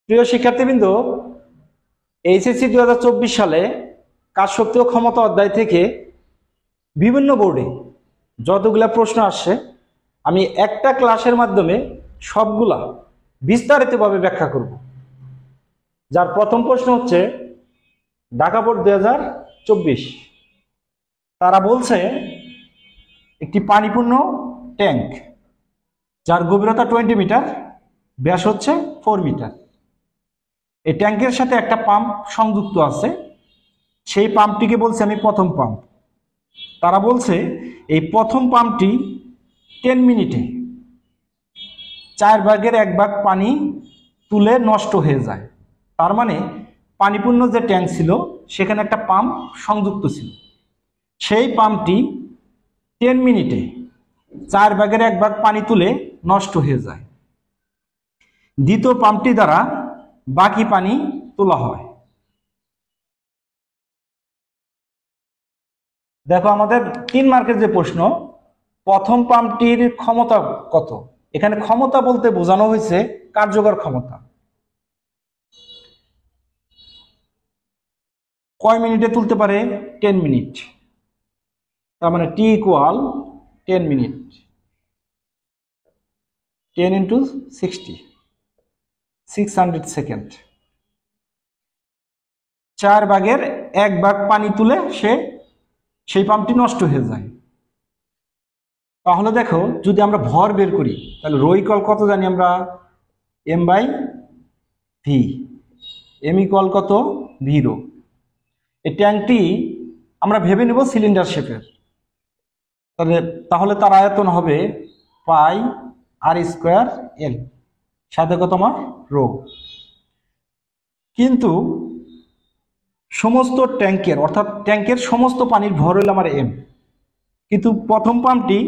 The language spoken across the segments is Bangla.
প্রিয় শিক্ষার্থীবৃন্দ, এইচএসসি 2024 সালে কাজশক্তি ও ক্ষমতা অধ্যায় থেকে বিভিন্ন বোর্ডে যতগুলা প্রশ্ন আসছে আমি একটা ক্লাসের মাধ্যমে সবগুলা বিস্তারিতভাবে ব্যাখ্যা করব। যার প্রথম প্রশ্ন হচ্ছে ঢাকা বোর্ড 2024, তারা বলছে একটি পানিপূর্ণ ট্যাঙ্ক যার গভীরতা 20 মিটার, ব্যাস হচ্ছে 4 মিটার। এই ট্যাঙ্কের সাথে একটা পাম্প সংযুক্ত আছে, সেই পাম্পটিকে বলছে আমি প্রথম পাম্প। তারা বলছে এই প্রথম পাম্পটি 10 মিনিটে 4/1 পানি তুলে নষ্ট হয়ে যায়। তার মানে পানিপূর্ণ যে ট্যাঙ্ক ছিল সেখানে একটা পাম্প সংযুক্ত ছিল, সেই পাম্পটি 10 মিনিটে 4/1 পানি তুলে নষ্ট হয়ে যায়। দ্বিতীয় পাম্পটি দ্বারা বাকি পানি তোলা হয়। দেখো আমাদের 3 মার্কের যে প্রশ্ন, প্রথম পাম্পটির ক্ষমতা কত? এখানে ক্ষমতা বলতে বোঝানো হয়েছে কার্যকর ক্ষমতা। কয় মিনিটে তুলতে পারে? 10 মিনিট। তার মানে T equal 10 minute, 10 into 60, 600 second. 4/1 পানি তুলে সেই পাম্পটি নষ্ট হয়ে যায়। তাহলে দেখো যদি আমরা ভর বের করি তাহলে রো ইকুয়াল কত জানি আমরা? m/v। m ইকুয়াল কত? V rho. এই ট্যাঙ্কটি আমরা ভেবে নেব সিলিন্ডার শেপের, তাহলে তার আয়তন হবে পাই আর স্কোয়ার এল, সাথে কত আমার রো। কিন্তু সমস্ত ট্যাঙ্কের অর্থাৎ ট্যাঙ্কের সমস্ত পানির ভর হইল আমার এম, কিন্তু প্রথম পাম্পটি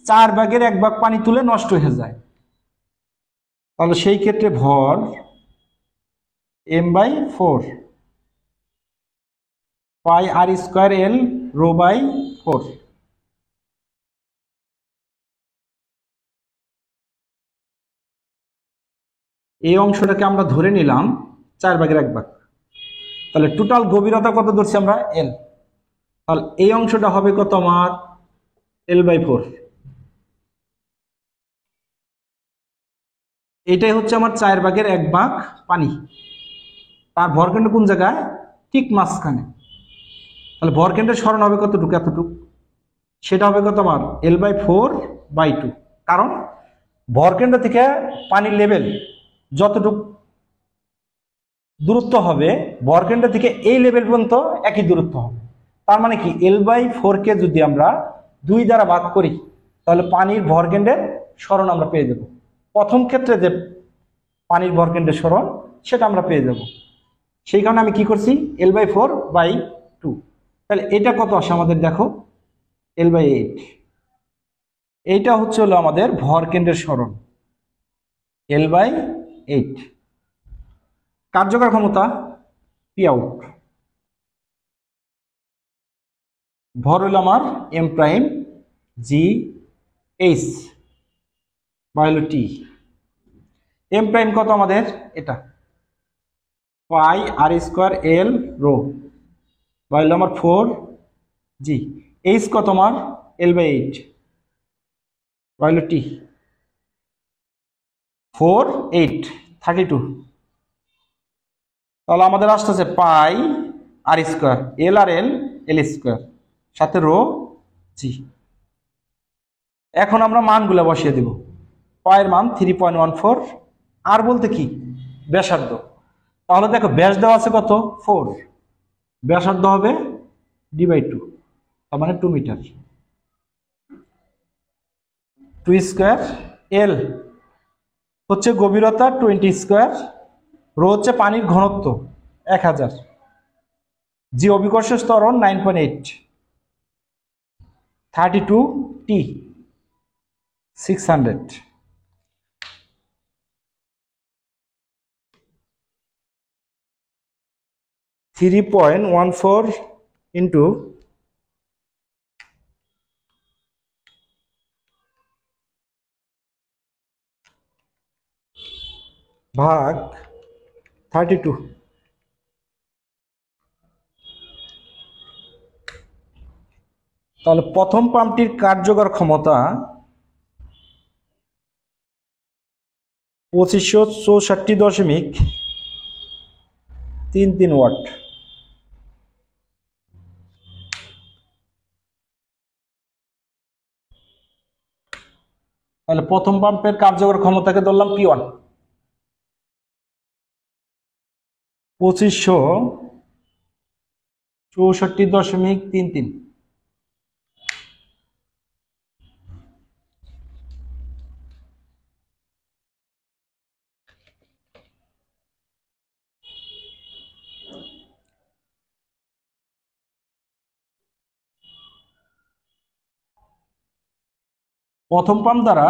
4/1 পানি তুলে নষ্ট হয়ে যায়। তাহলে সেই ক্ষেত্রে ভর m/4 pi R square L rho by 4। এই অংশটাকে আমরা ধরে নিলাম 4/1। তাহলে টোটাল গভীরতা কত ধরছি আমরা? এল। তাহলে এই অংশটা হবে কত আমার? L/4। এটাই হচ্ছে আমার 4/1 পানি। তার ভরকেন্দ্র কোন জায়গায়? ঠিক মাঝখানে। তাহলে ভরকেন্দ্রের সরণ হবে কতটুকু? এতটুকু। সেটা হবে কত আমার? L/4/2। কারণ ভরকেন্দ্র থেকে পানির লেভেল যতটুকু দূরত্ব হবে, ভরকেন্দ্র থেকে এই লেভেল পর্যন্ত একই দূরত্ব হবে। তার মানে কি L/4 কে যদি আমরা 2 দ্বারা ভাগ করি তাহলে পানির ভরকেন্দ্রের সরণ আমরা পেয়ে যাব। প্রথম ক্ষেত্রে যে পানির ভরকেন্দ্রের সরণ সেটা আমরা পেয়ে যাব। সেই কারণে আমি কি করছি? L/4/2। তাহলে এটা কত আসে আমাদের? দেখো L/8। এইটা হচ্ছে হলো আমাদের ভরকেন্দ্রের সরণ L/8। কার্যকর ক্ষমতা পি আউট, ভর হইল আমার M'(G)H বা হলো টি। M' কত আমাদের? এটা পাই আর স্কোয়ার এল রো বা হলো আমার 4G। H কত আমার? L/8 বা হলো টি 4, 8, 32। তাহলে আমাদের আসতেছে পাই আর স্কোয়ার এল আর এল স্কোয়ার সাথে রো জি। এখন আমরা মানগুলো বসিয়ে দেব। পায়ের মান 3.14, আর বলতে কি? ব্যাসার্ধ। তাহলে দেখো ব্যাস দেওয়া আছে কত? 4, ব্যাসার্ধ হবে d/2, তার মানে 2 মিটার। 2 স্কোয়ার এল হচ্ছে গভীরতা 20 স্কোয়ার, রো হচ্ছে পানির ঘনত্ব 1000, জি অভিকর্ষের ত্বরণ 9.8, 32T 600। 3.14 ইন্টু ভাগ 32। তাহলে প্রথম পাম্পটির কার্যকর ক্ষমতা 2564.33 ওয়াট। তাহলে প্রথম পাম্পের কার্যকর ক্ষমতাকে ধরলাম P1, 2564.33। প্রথম পাম্প দ্বারা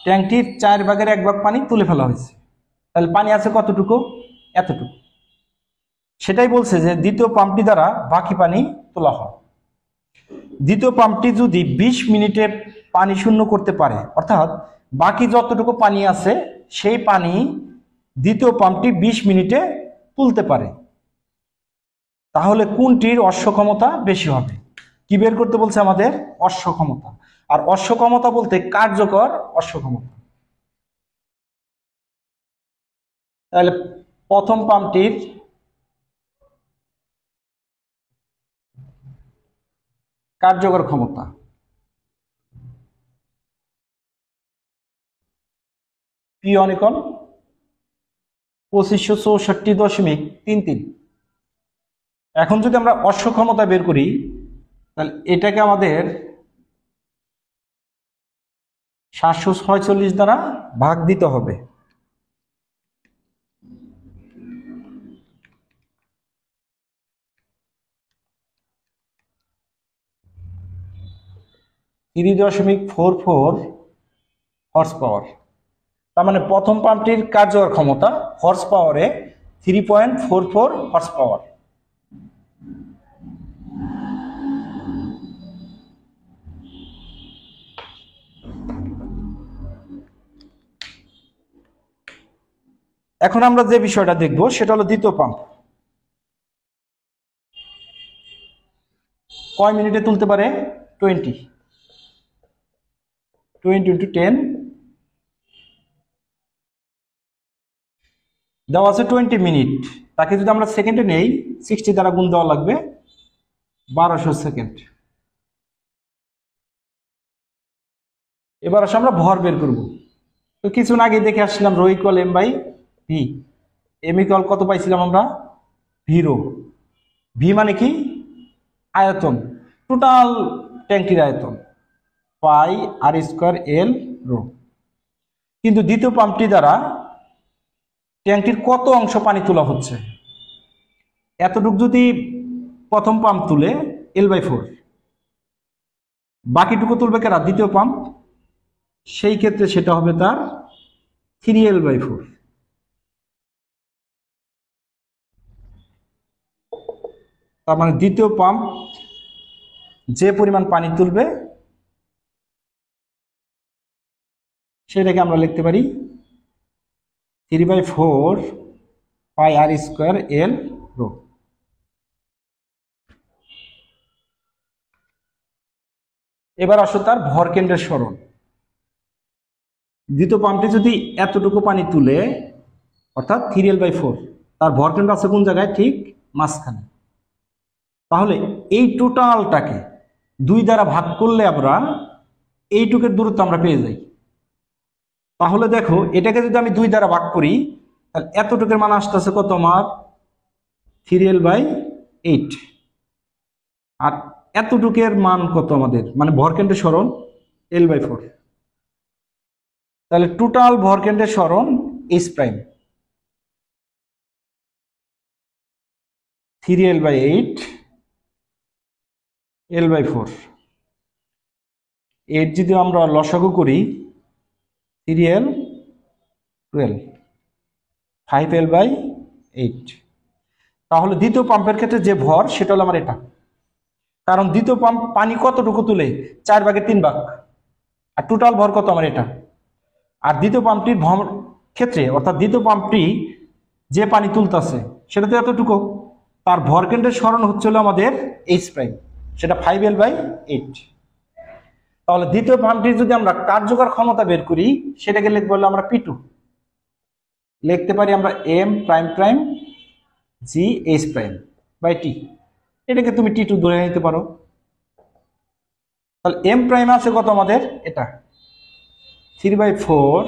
ট্যাঙ্কটির 1/4 পানি তুলে ফেলা হয়েছে। তাহলে পানি আছে কতটুকু? এতটুকু। সেটাই বলছে যে দ্বিতীয় পাম্পটি দ্বারা বাকি পানি তোলা হয়। দ্বিতীয় পাম্পটি যদি 20 মিনিটে পানি শূন্য করতে পারে, অর্থাৎ বাকি যতটুকু পানি আছে সেই পানি দ্বিতীয় পাম্পটি 20 মিনিটে তুলতে পারে, তাহলে কোনটির অশ্ব ক্ষমতা বেশি হবে? কি বের করতে বলছে আমাদের? অশ্ব ক্ষমতা। আর অশ্ব ক্ষমতা বলতে কার্যকর অশ্ব ক্ষমতা। তাহলে প্রথম পাম্পটির কার্যকর ক্ষমতা P1 = 2564.33। এখন যদি আমরা অশ্ব ক্ষমতা বের করি, তাহলে এটাকে আমাদের 746 দ্বারা ভাগ দিতে হবে। (3.44 হর্স পাওয়ার। তার মানে প্রথম পাম্পটির কার্যকর ক্ষমতা হর্স পাওয়ারে 3.44 হর্স পাওয়ার। এখন আমরা যে বিষয়টা দেখব সেটা হলো দ্বিতীয় পাম্প কয় মিনিটে তুলতে পারে? 20 × 10 দেওয়া আছে 20 মিনিট। তাকে যদি আমরা সেকেন্ডে নেই, 60 দ্বারা গুণ দেওয়া লাগবে, 1200 সেকেন্ড। এবার আসলে আমরা ভর বের করব। তো কিছুক্ষণ আগে দেখে আসলাম রো = m/v। m = কত পাইছিলাম আমরা? v⁻। v মানে কি? আয়তন, টোটাল ট্যাঙ্কির আয়তন, πr² L ρ। কিন্তু দ্বিতীয় পাম্পটি দ্বারা ট্যাঙ্কির কত অংশ পানি তোলা হচ্ছে? এতটুকু যদি প্রথম পাম্প তুলে L/4, বাকিটুকু তুলবে কারা? দ্বিতীয় পাম্প। সেই ক্ষেত্রে সেটা হবে তার 3L/4। তার মানে দ্বিতীয় পাম্প যে পরিমাণ পানি তুলবে সেটাকে আমরা লিখতে পারি 3/4 πr² L ρ। এবার আসো তার ভর কেন্দ্রের সরণ। দ্বিতীয় পাম্পটি যদি এতটুকু পানি তুলে, অর্থাৎ 3L/4, তার ভর কেন্দ্র আছে কোন জায়গায়? ঠিক মাঝখানে। তাহলে এই টোটালটাকে 2 দ্বারা ভাগ করলে আমরা এইটুকের দূরত্ব আমরা পেয়ে যাই। তাহলে দেখো, এটাকে যদি আমি 2 দ্বারা ভাগ করি, তাহলে এতটুকুর মান আসতেছে কত? আমার 3L/8। আর এতটুকের মান কত আমাদের? মানে ভরকেন্দ্রের সরণ L/4। তাহলে টোটাল ভরকেন্দ্রের সরণ H', 3L/8 L/4। 8 যদি আমরা লসাগু করি, 3L 12, 5L/8। তাহলে দ্বিতীয় পাম্পের ক্ষেত্রে যে ভর সেটা হলো আমার এটা। কারণ দ্বিতীয় পাম্প পানি কতটুকু তুলে? 4/3 আর টোটাল ভর কত আমার? এটা। আর দ্বিতীয় পাম্পটির ভর ক্ষেত্রে, অর্থাৎ দ্বিতীয় পাম্পটি যে পানি তুলতেছে সেটা তো এতটুকু, তার ভরকেন্দ্রের সরণ হচ্ছে হলো আমাদের এইচ প্রাইম, সেটা 5L/8। তাহলে দ্বিতীয় পাম্পটির যদি আমরা কার্যকর ক্ষমতা বের করি সেটাকে লিখবো হলো আমরা P2, লিখতে পারি আমরা M prime prime G H prime by T, এটাকে তুমি T2 ধরে নিতে পারো। তাহলে M প্রাইম আছে কত আমাদের, এটা 3/4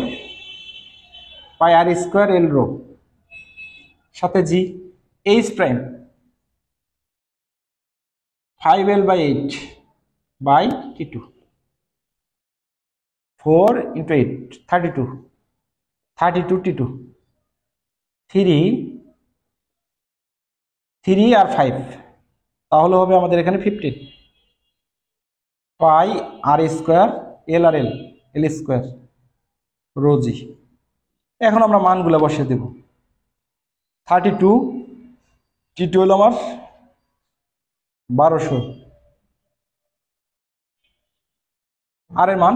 পাই আর স্কোয়ার এল রো, সাথে G H prime 5L/8 by T2, 4 × 8 32 T2, 3 আর 5, তাহলে হবে আমাদের এখানে 15 পাই আর স্কোয়ার এল আর এল এল স্কোয়ার রোজি। এখন আমরা মানগুলো বসিয়ে দেব। 32 T2 হলো আমার 1200, আর এর মান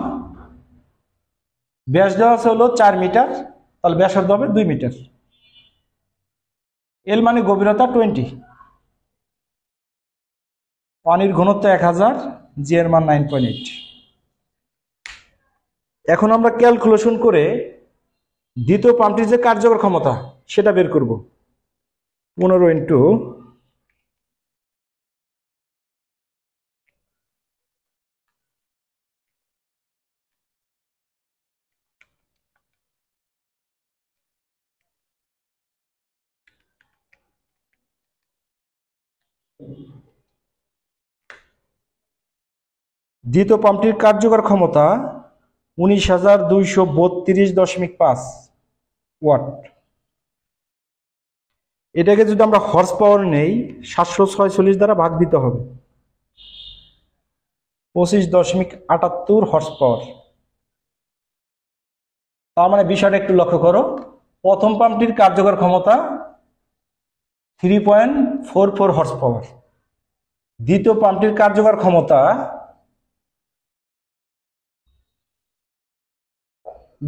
ব্যাস দেওয়া আছে হলো 4 মিটার, তাহলে ব্যাসার্ধ হবে 2 মিটার। এল মানে গভীরতা 20, পানির ঘনত্ব 1000, জি এর মান 9.8। এখন আমরা ক্যালকুলেশন করে দ্বিতীয় পাম্পটির যে কার্যকর ক্ষমতা সেটা বের করব। 15 ইন্টু দ্বিতীয় পাম্পটির কার্যকর ক্ষমতা 19,232.5 ওয়াট। এটাকে যদি আমরা হর্স পাওয়ার নেই 746 দ্বারা ভাগ দিতে হবে, 25.78 হর্স পাওয়ার। তার মানে বিষয়টা একটু লক্ষ্য করো, প্রথম পাম্পটির কার্যকর ক্ষমতা 3.44 হর্স পাওয়ার, দ্বিতীয় পাম্পটির কার্যকর ক্ষমতা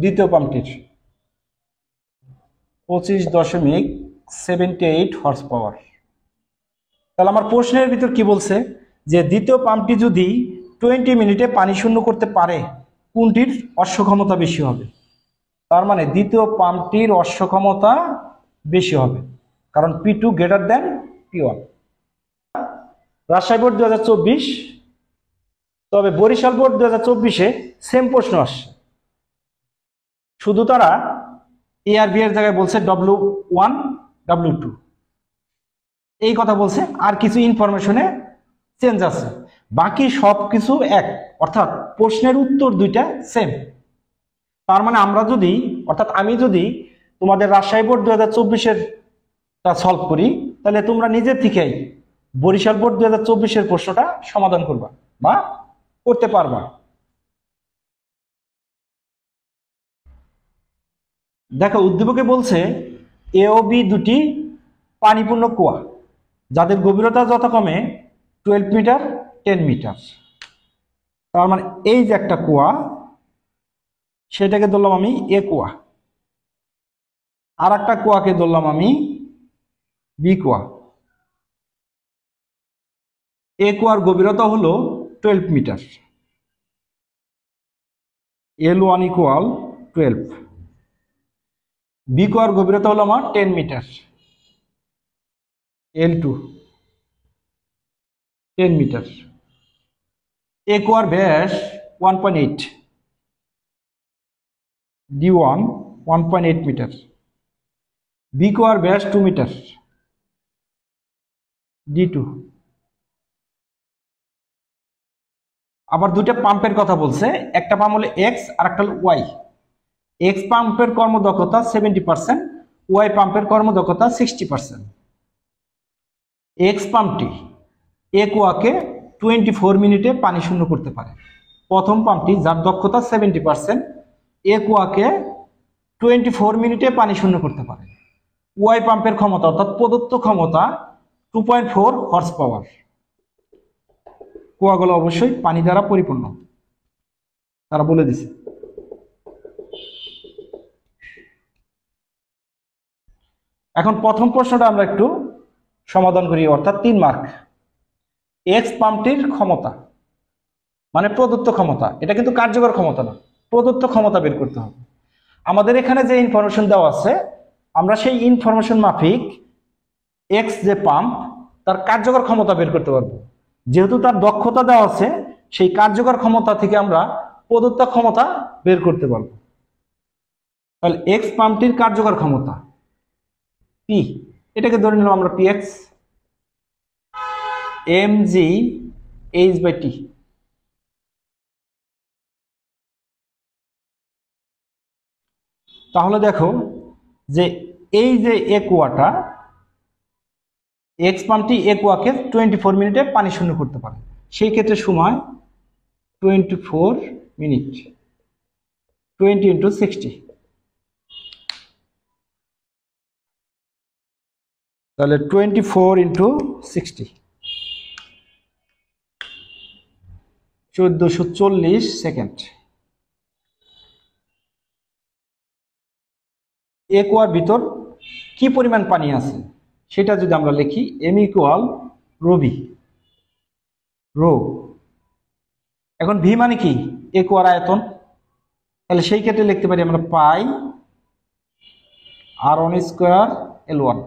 25.78 হর্স পাওয়ার। তাহলে আমার প্রশ্নের ভিতর কি বলছে যে দ্বিতীয় পাম্পটি যদি 20 মিনিটে পানি শূন্য করতে পারে কোনটির অশ্ব ক্ষমতা বেশি হবে। তার মানে দ্বিতীয় পাম্পটির অশ্ব ক্ষমতা বেশি হবে, কারণ P2 greater than P1। Rajshahi board 2024, তবে বরিশাল বোর্ড 2024-এ সেম প্রশ্ন আসছে, শুধু তারা এ আর বি এর জায়গায় বলছে W1 W2 এই কথা বলছে, আর কিছু ইনফরমেশনে চেঞ্জ আছে, বাকি সব কিছু এক, অর্থাৎ প্রশ্নের উত্তর দুইটা সেম। তার মানে আমরা যদি, অর্থাৎ আমি যদি তোমাদের রাজশাহী বোর্ড 2024-এর সলভ করি, তাহলে তোমরা নিজের থেকেই বরিশাল বোর্ড 2024-এর প্রশ্নটা সমাধান করবা বা করতে পারবা। দেখো উদ্দীপকে বলছে এ ও বি দুটি পানিপূর্ণ কুয়া, যাদের গভীরতা যথাক্রমে 12 মিটার 10 মিটার। তার মানে এই যে একটা কুয়া, সেটাকে ধরলাম আমি এ কুয়া, আর একটা কুয়াকে ধরলাম আমি বি কুয়া। এ কুয়ার গভীরতা হলো 12 মিটার, L1 ইকুয়াল 12। বি কুয়ার গভীরতা হলো আমার 10 মিটার, L2 10 মিটার। এ কুয়ার ব্যাস 1.8, D1 1.8 মিটার। বি কুয়ার ব্যাস 2 মিটার, D2। আবার দুটো পাম্পের কথা বলছে, একটা পাম্প হলো এক্স আর একটা হলো ওয়াই। এক্স পাম্পের কর্মদক্ষতা 70%, ওয়াই পাম্পের কর্মদক্ষতা 60%। এক্স পাম্পটি এ কুয়াকে 24 মিনিটে পানি শূন্য করতে পারে। প্রথম পাম্পটি যার দক্ষতা 70% এ কুয়াকে 24 মিনিটে পানি শূন্য করতে পারে। ওয়াই পাম্পের ক্ষমতা অর্থাৎ প্রদত্ত ক্ষমতা 2.4 হর্স পাওয়ার। কুয়াগুলো অবশ্যই পানি দ্বারা পরিপূর্ণ, তারা বলে দিছে। এখন প্রথম প্রশ্নটা আমরা একটু সমাধান করি, অর্থাৎ 3 মার্ক। এক্স পাম্পটির ক্ষমতা মানে প্রদত্ত ক্ষমতা, এটা কিন্তু কার্যকর ক্ষমতা না, প্রদত্ত ক্ষমতা বের করতে হবে। আমাদের এখানে যে ইনফরমেশন দেওয়া আছে, আমরা সেই ইনফরমেশন মাফিক এক্স যে পাম্প তার কার্যকর ক্ষমতা বের করতে পারবো। যেহেতু তার দক্ষতা দেওয়া আছে, সেই কার্যকর ক্ষমতা থেকে আমরা প্রদত্ত ক্ষমতা বের করতে পারবো। তাহলে এক্স পাম্পটির কার্যকর ক্ষমতা পি, এটাকে ধরে নিলাম আমরা P X M G H by T. তাহলে দেখো যে এই যে একুয়াটা, এক্স পাম্পটি একুয়াকে 24 মিনিটে পানি শূন্য করতে পারে। সেই ক্ষেত্রে সময় 24 মিনিট, 20 × 60, তাহলে 24 × 60, 1440 সেকেন্ড। একুয়ার ভিতর কি পরিমাণ পানি আছে সেটা যদি আমরা লিখি, M equal rho V, rho. এখন ভি মানে কি? একুয়ার আয়তন। তাহলে সেই ক্ষেত্রে লিখতে পারি আমরা পাই r1² L1।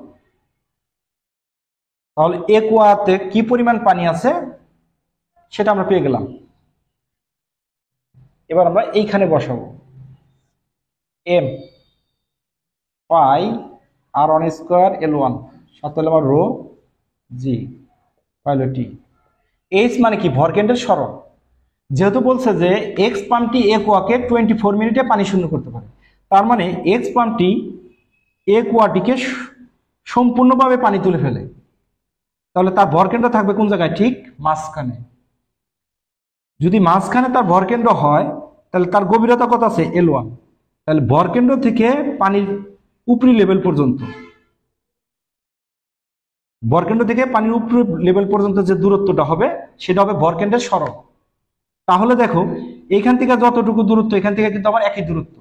তাহলে একুয়াতে কি পরিমাণ পানি আছে সেটা আমরা পেয়ে গেলাম। এবার আমরা এইখানে বসাবো এম পাই r1² L1, সাথে হলো আমার রো জি পাইল টি। এইচ মানে কি? ভরকেন্দ্রের সরণ। যেহেতু বলছে যে এক্স পাম্পটি একুয়াকে 24 মিনিটে পানি শূন্য করতে পারে, তার মানে এক্স পাম্পটি একুয়াটিকে সম্পূর্ণভাবে পানি তুলে ফেলে। তাহলে তার ভরকেন্দ্র থাকবে কোন জায়গায়? ঠিক মাঝখানে। যদি মাঝখানে তার ভরকেন্দ্র হয় তাহলে তার গভীরতা কত আছে? L1। তাহলে ভরকেন্দ্র থেকে পানির উপরি লেভেল পর্যন্ত, ভরকেন্দ্র থেকে পানির উপরি লেভেল পর্যন্ত যে দূরত্বটা হবে সেটা হবে ভরকেন্দ্রের সরণ। তাহলে দেখো এখান থেকে যতটুকু দূরত্ব, এখান থেকে কিন্তু আমার একই দূরত্ব।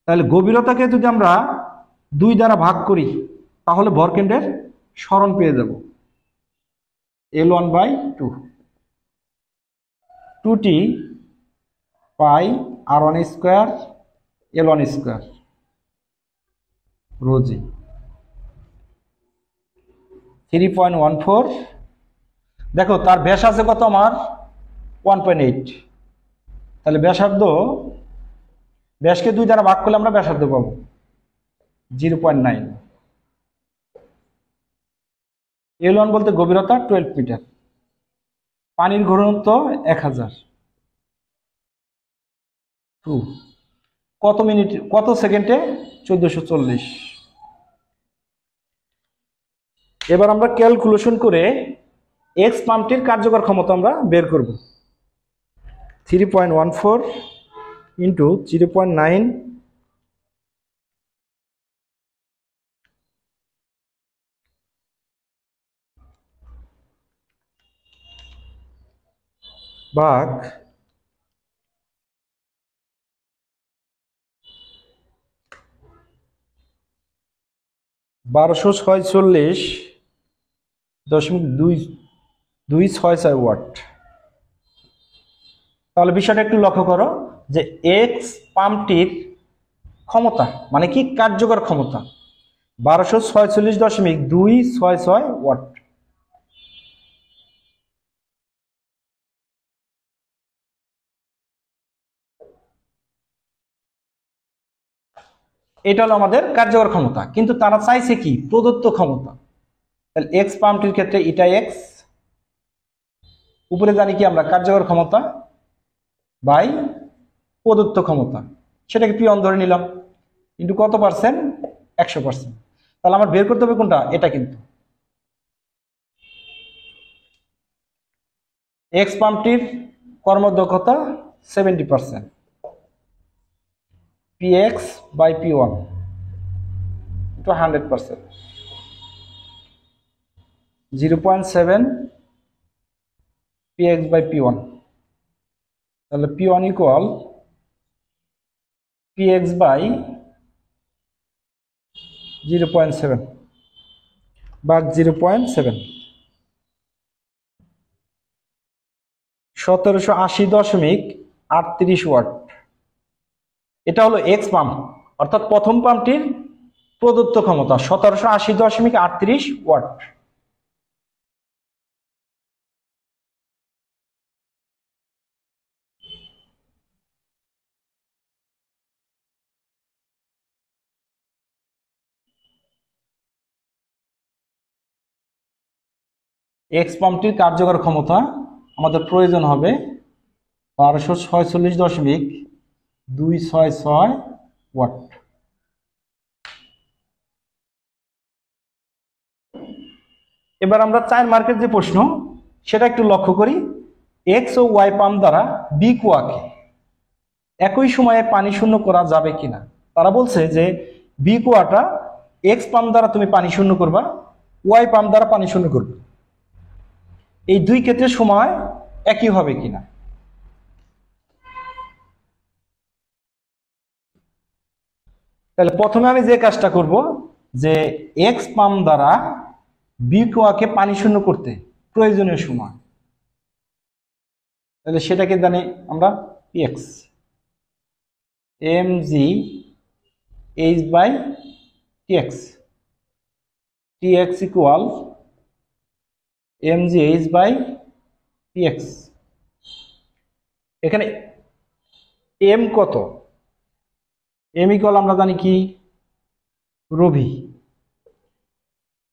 তাহলে গভীরতাকে যদি আমরা 2 দ্বারা ভাগ করি তাহলে ভরকেন্দ্রের সরণ পেয়ে যাব L1/2, 2t পাই r1² L1² রো জি। 3.14। দেখো তার ব্যাস আছে কত? আমার 1.8। তাহলে ব্যাসার্ধ, ব্যাসকে 2 দ্বারা ভাগ করলে আমরা ব্যাসার্ধ পাবো 0.9। L1 বলতে গভীরতা 12 মিটার, পানির ঘনত্ব 1000। কত মিনিট, কত সেকেন্ডে? 1440। এবার আমরা ক্যালকুলেশন করে এক্স পাম্পটির কার্যকর ক্ষমতা আমরা বের করব। 3.14 ইন্টু 0.9 ভাগ 1246.226 ওয়াট। তাহলে বিষয়টা একটু লক্ষ্য করো যে এক্স পাম্পটির ক্ষমতা মানে কি? কার্যকর ক্ষমতা 1246.266 ওয়াট। এটা হলো আমাদের কার্যকর ক্ষমতা, কিন্তু তারা চাইছে কি? প্রদত্ত ক্ষমতা। তাহলে এক্স পাম্পটির ক্ষেত্রে এটা এক্স, উপরে জানি কি আমরা? কার্যকর ক্ষমতা বাই প্রদত্ত ক্ষমতা, সেটাকে পি অন ধরে নিলাম, কিন্তু কত পার্সেন্ট? 100%। তাহলে আমার বের করতে হবে কোনটা? এটা। কিন্তু এক্স পাম্পটির কর্মদক্ষতা 70%, px by p1 to 100%, 0.7 px by p1। তাহলে p1 ইকুয়াল px by 0.7। ভাগ 0.7, 1780.38 ওয়াট। এটা হলো এক্স পাম্প, অর্থাৎ প্রথম পাম্পটির প্রদত্ত ক্ষমতা 1780.38 ওয়াট। এক্স পাম্পটির কার্যকর ক্ষমতা আমাদের প্রয়োজন হবে 1246.266 ওয়াট। এবার আমরা 4 মার্কের যে প্রশ্ন সেটা একটু লক্ষ্য করি। এক্স ও ওয়াই পাম্প দ্বারা বি কুয়াকে একই সময়ে পানি শূন্য করা যাবে কিনা। তারা বলছে যে বি কুয়াটা এক্স পাম্প দ্বারা তুমি পানি শূন্য করবা, ওয়াই পাম্প দ্বারা পানি শূন্য করবে, এই দুই ক্ষেত্রে সময় একই হবে কিনা। তাহলে প্রথমে আমি যে কাজটা করব যে এক্স পাম্প দ্বারা বি কুয়াকে পানি শূন্য করতে প্রয়োজনীয় সময়, তাহলে সেটাকে জানি আমরা PX, M G H by TX, TX equal M G H by PX. এখানে এম কত, এম ইকুয়াল আমরা জানি কি রবি,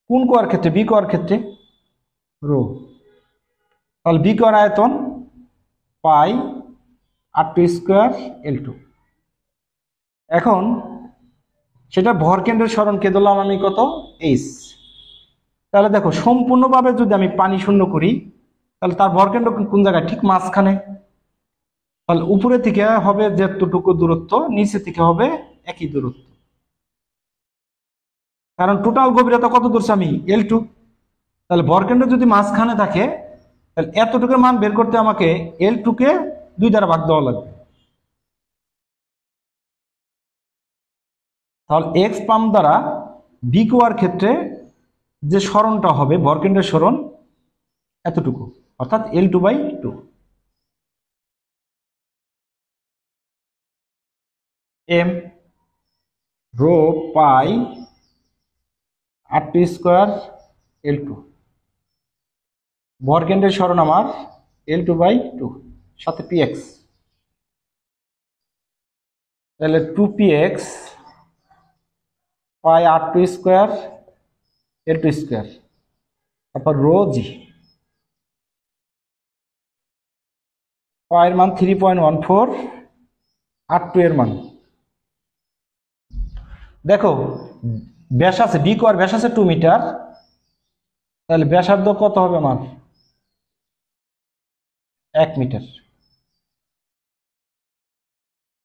কোন কোয়ার ক্ষেত্রে, বি কোয়ার ক্ষেত্রে রো। তাহলে বি কোয়ার আয়তন পাই r2 স্কয়ার L2। এখন সেটা ভর কেন্দ্রের স্মরণকে ধরলাম আমি কত এইচ। তাহলে দেখো সম্পূর্ণভাবে যদি আমি পানি শূন্য করি তাহলে তার ভর কেন্দ্র কোন জায়গায়, ঠিক মাঝখানে। তাহলে উপরে থেকে হবে যতটুকু দূরত্ব, নিচে থেকে হবে একই দূরত্ব, কারণ টোটাল গভীরতা কত ধরছে আমি L2। তাহলে ভর কেন্দ্র যদি মাঝখানে থাকে তাহলে এতটুকুর মান বের করতে আমাকে L2 কে 2 দ্বারা ভাগ দেওয়া লাগবে। তাহলে এক্স পাম্প দ্বারা বি কুয়ার ক্ষেত্রে যে সরণটা হবে ভরকেন্দ্রের সরণ এতটুকু, অর্থাৎ L2/2। এম রো পাই r2 স্কয়ার L2, ভরকেন্দ্রের সরণ আমার L2/2 সাথে পিএক্স। তাহলে 2px পাই r2 স্কয়ার L2 স্কয়ার, তারপর রো জি। পায়ের মান 3.14, r2 এর মান দেখো ব্যাস আছে, বি কোয়ার ব্যাস আছে 2 মিটার, তাহলে ব্যাসার্ধ কত হবে আমার 1 মিটার।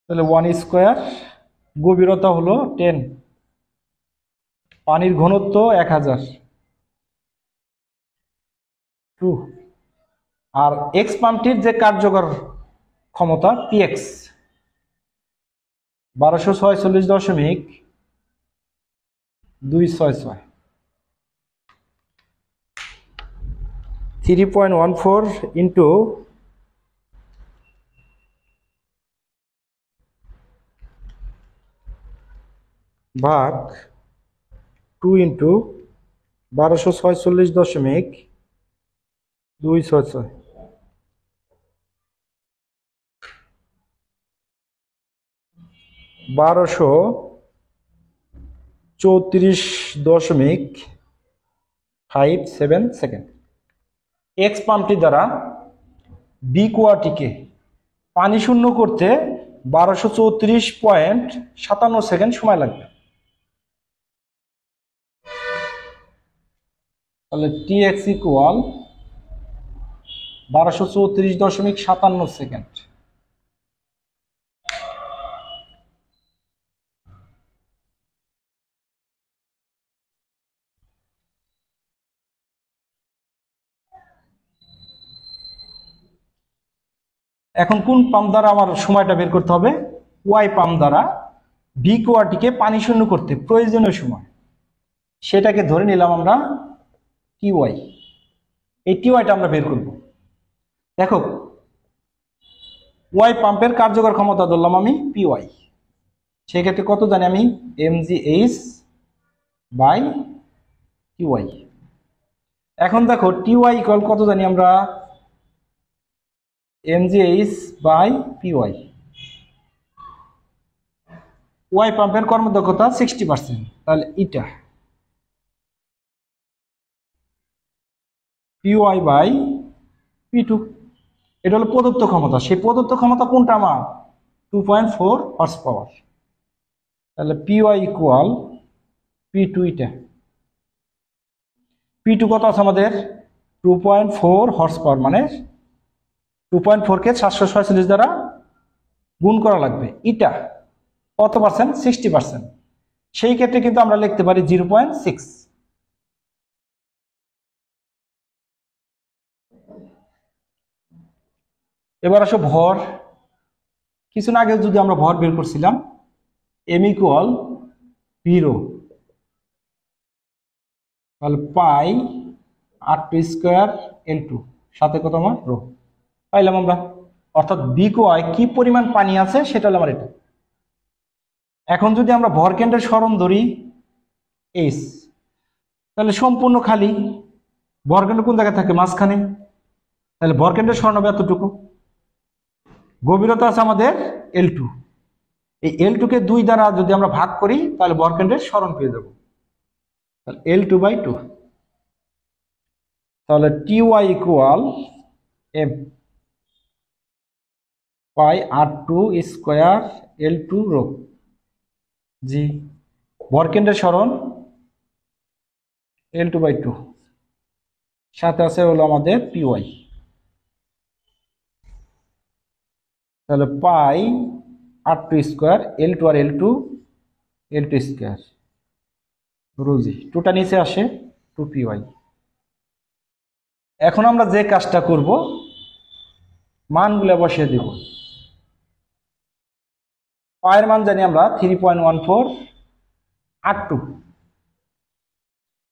তাহলে 1 স্কয়ার, গভীরতা হলো 10, পানির ঘনত্ব 1000 2, আর এক্স পাম্পটির যে কার্যকর ক্ষমতা পিএক্স 1246.266, 3.14 ইন্টু ভাগ 2 ইন্টু 1246.266, 1234.57 সেকেন্ড। এক্স পাম্পটি দ্বারা বি কুয়াটিকে পানি শূন্য করতে 1234.57 সেকেন্ড সময় লাগবে। তাহলে টিএক্স ইকুয়াল 1234.57 সেকেন্ড। এখন কোন পাম্প দ্বারা আমার সময়টা বের করতে হবে, ওয়াই পাম্প দ্বারা বি কুয়াটিকে পানি শূন্য করতে প্রয়োজনীয় সময়, সেটাকে ধরে নিলাম আমরা টি ওয়াই। এই টি ওয়াইটা আমরা বের করব। দেখো ওয়াই পাম্পের কার্যকর ক্ষমতা ধরলাম আমি পি ওয়াই, সেক্ষেত্রে কত জানি আমি mgh বাই টি ওয়াই। এখন দেখো টি ওয়াই ইকুয়াল কত জানি আমরা mgh by P Y. Y পাম্পের কর্মদক্ষতা 60%, তাহলে এটা P Y by P two. এটা হলো প্রদত্ত ক্ষমতা। সেই প্রদত্ত ক্ষমতা কোনটা আমার 2.4 হর্স পাওয়ার, তাহলে P Y equal P two. এটা পি টু কত আছে আমাদের 2.4 হর্স পাওয়ার, মানে 2.4 কে 746 দ্বারা গুণ করা লাগবে। এটা কত পার্সেন্ট 60%, সেই ক্ষেত্রে কিন্তু আমরা লিখতে পারি 0.6। এবার আসো ভর। কিছুদিন আগে যদি আমরা ভর বের করছিলাম এম ইকুয়াল 0, তাহলে পাই r2 স্কয়ার l2 সাথে কত আমার রো পাইলাম আমরা। অর্থাৎ বি কোয়ায় কি পরিমাণ পানি আছে সেটা হলো আমার এটা। এখন যদি আমরা ভর কেন্দ্রের সরণ ধরি এস, তাহলে সম্পূর্ণ খালি। ভর কেন্দ্র কোন জায়গায় থাকে মাঝখানে, তাহলে ভর কেন্দ্রের সরণ হবে এতটুকু। গভীরতা আছে আমাদের L2, এই L2 কে 2 দ্বারা যদি আমরা ভাগ করি তাহলে ভর কেন্দ্রের সরণ পেয়ে যাব, তাহলে L2 বাই 2। তাহলে TY ইকুয়াল M পাই R2 স্কয়ার L2 রো জি। ভর কেন্দ্রের সরণ L2 বাই 2, সাথে আছে হলো আমাদের PY, তাহলে পাই R2 স্কয়ার L2 আর L2 স্কয়ার রোজি, টুটা নিচে আসে 2PY। এখন আমরা যে কাজটা করব মানগুলো বসিয়ে দেব। পায়ের মান জানি আমরা 3.14 R2,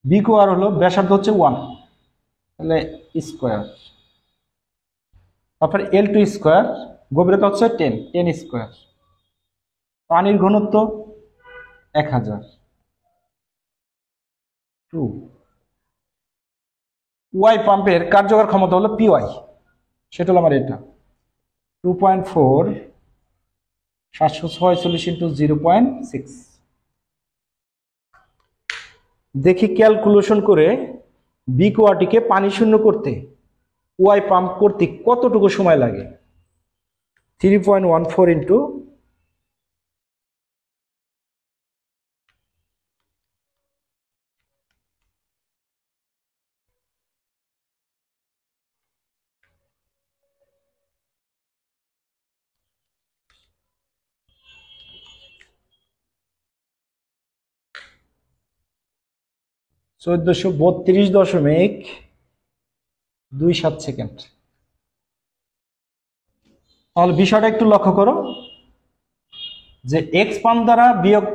বি কোয়ার হলো ব্যাসার্ধ হচ্ছে 1, তাহলে স্কয়ার, তারপর L2 স্কয়ার গভীরতা হচ্ছে 10 স্কয়ার, পানির ঘনত্ব 1000 2। ওয়াই পাম্পের কার্যকর ক্ষমতা হলো পিওয়াই, সেটা হলো আমার এটা 2.4 746 ইন্টু 0.6। দেখি ক্যালকুলেশন করে বি কোয়াটিকে পানি শূন্য করতে ওয়াই পাম্প করতে কতটুকু সময় লাগে। 3.14 ইন্টু 1432.27 সেকেন্ড। তাহলে বিষয়টা একটু লক্ষ্য করো যে এক্স পাম্প দ্বারা বিয়োগ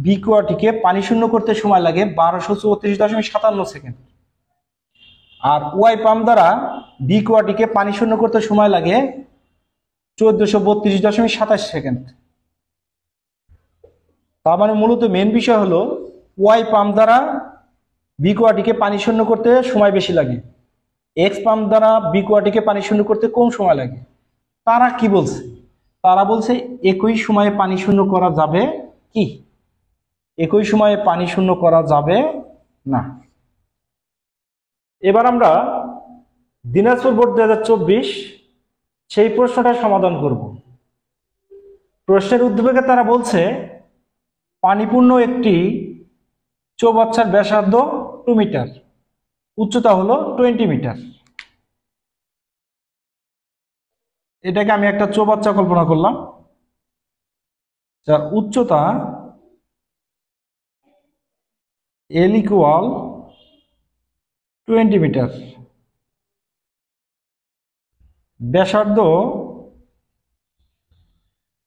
বি কোয়াটিকে পানি শূন্য করতে সময় লাগে 1234.57 সেকেন্ড, আর ওয়াই পাম্প দ্বারা বি কোয়াটিকে পানি শূন্য করতে সময় লাগে 1432.27 সেকেন্ড। তার মানে মূলত মেন বিষয় হলো ওয়াই পাম্প দ্বারা বি কোয়াটিকে পানি শূন্য করতে সময় বেশি লাগে, এক্স পাম্প দ্বারা বি কোয়াটিকে পানি শূন্য করতে কম সময় লাগে। তারা কি বলছে, তারা বলছে একই সময়ে পানি শূন্য করা যাবে কি, একই সময়ে পানি শূন্য করা যাবে না। এবার আমরা দিনাজপুর বোর্ড 2024 সেই প্রশ্নটা সমাধান করব। প্রশ্নের উদ্দীপকে তারা বলছে পানিপূর্ণ একটি চৌবাচ্চার ব্যাসার্ধ 2 মিটার, উচ্চতা হলো 20 মিটার। এটাকে আমি একটা চৌবাচ্চা কল্পনা করলাম যার উচ্চতা L ইকুয়াল 20 মিটার, ব্যাসার্ধ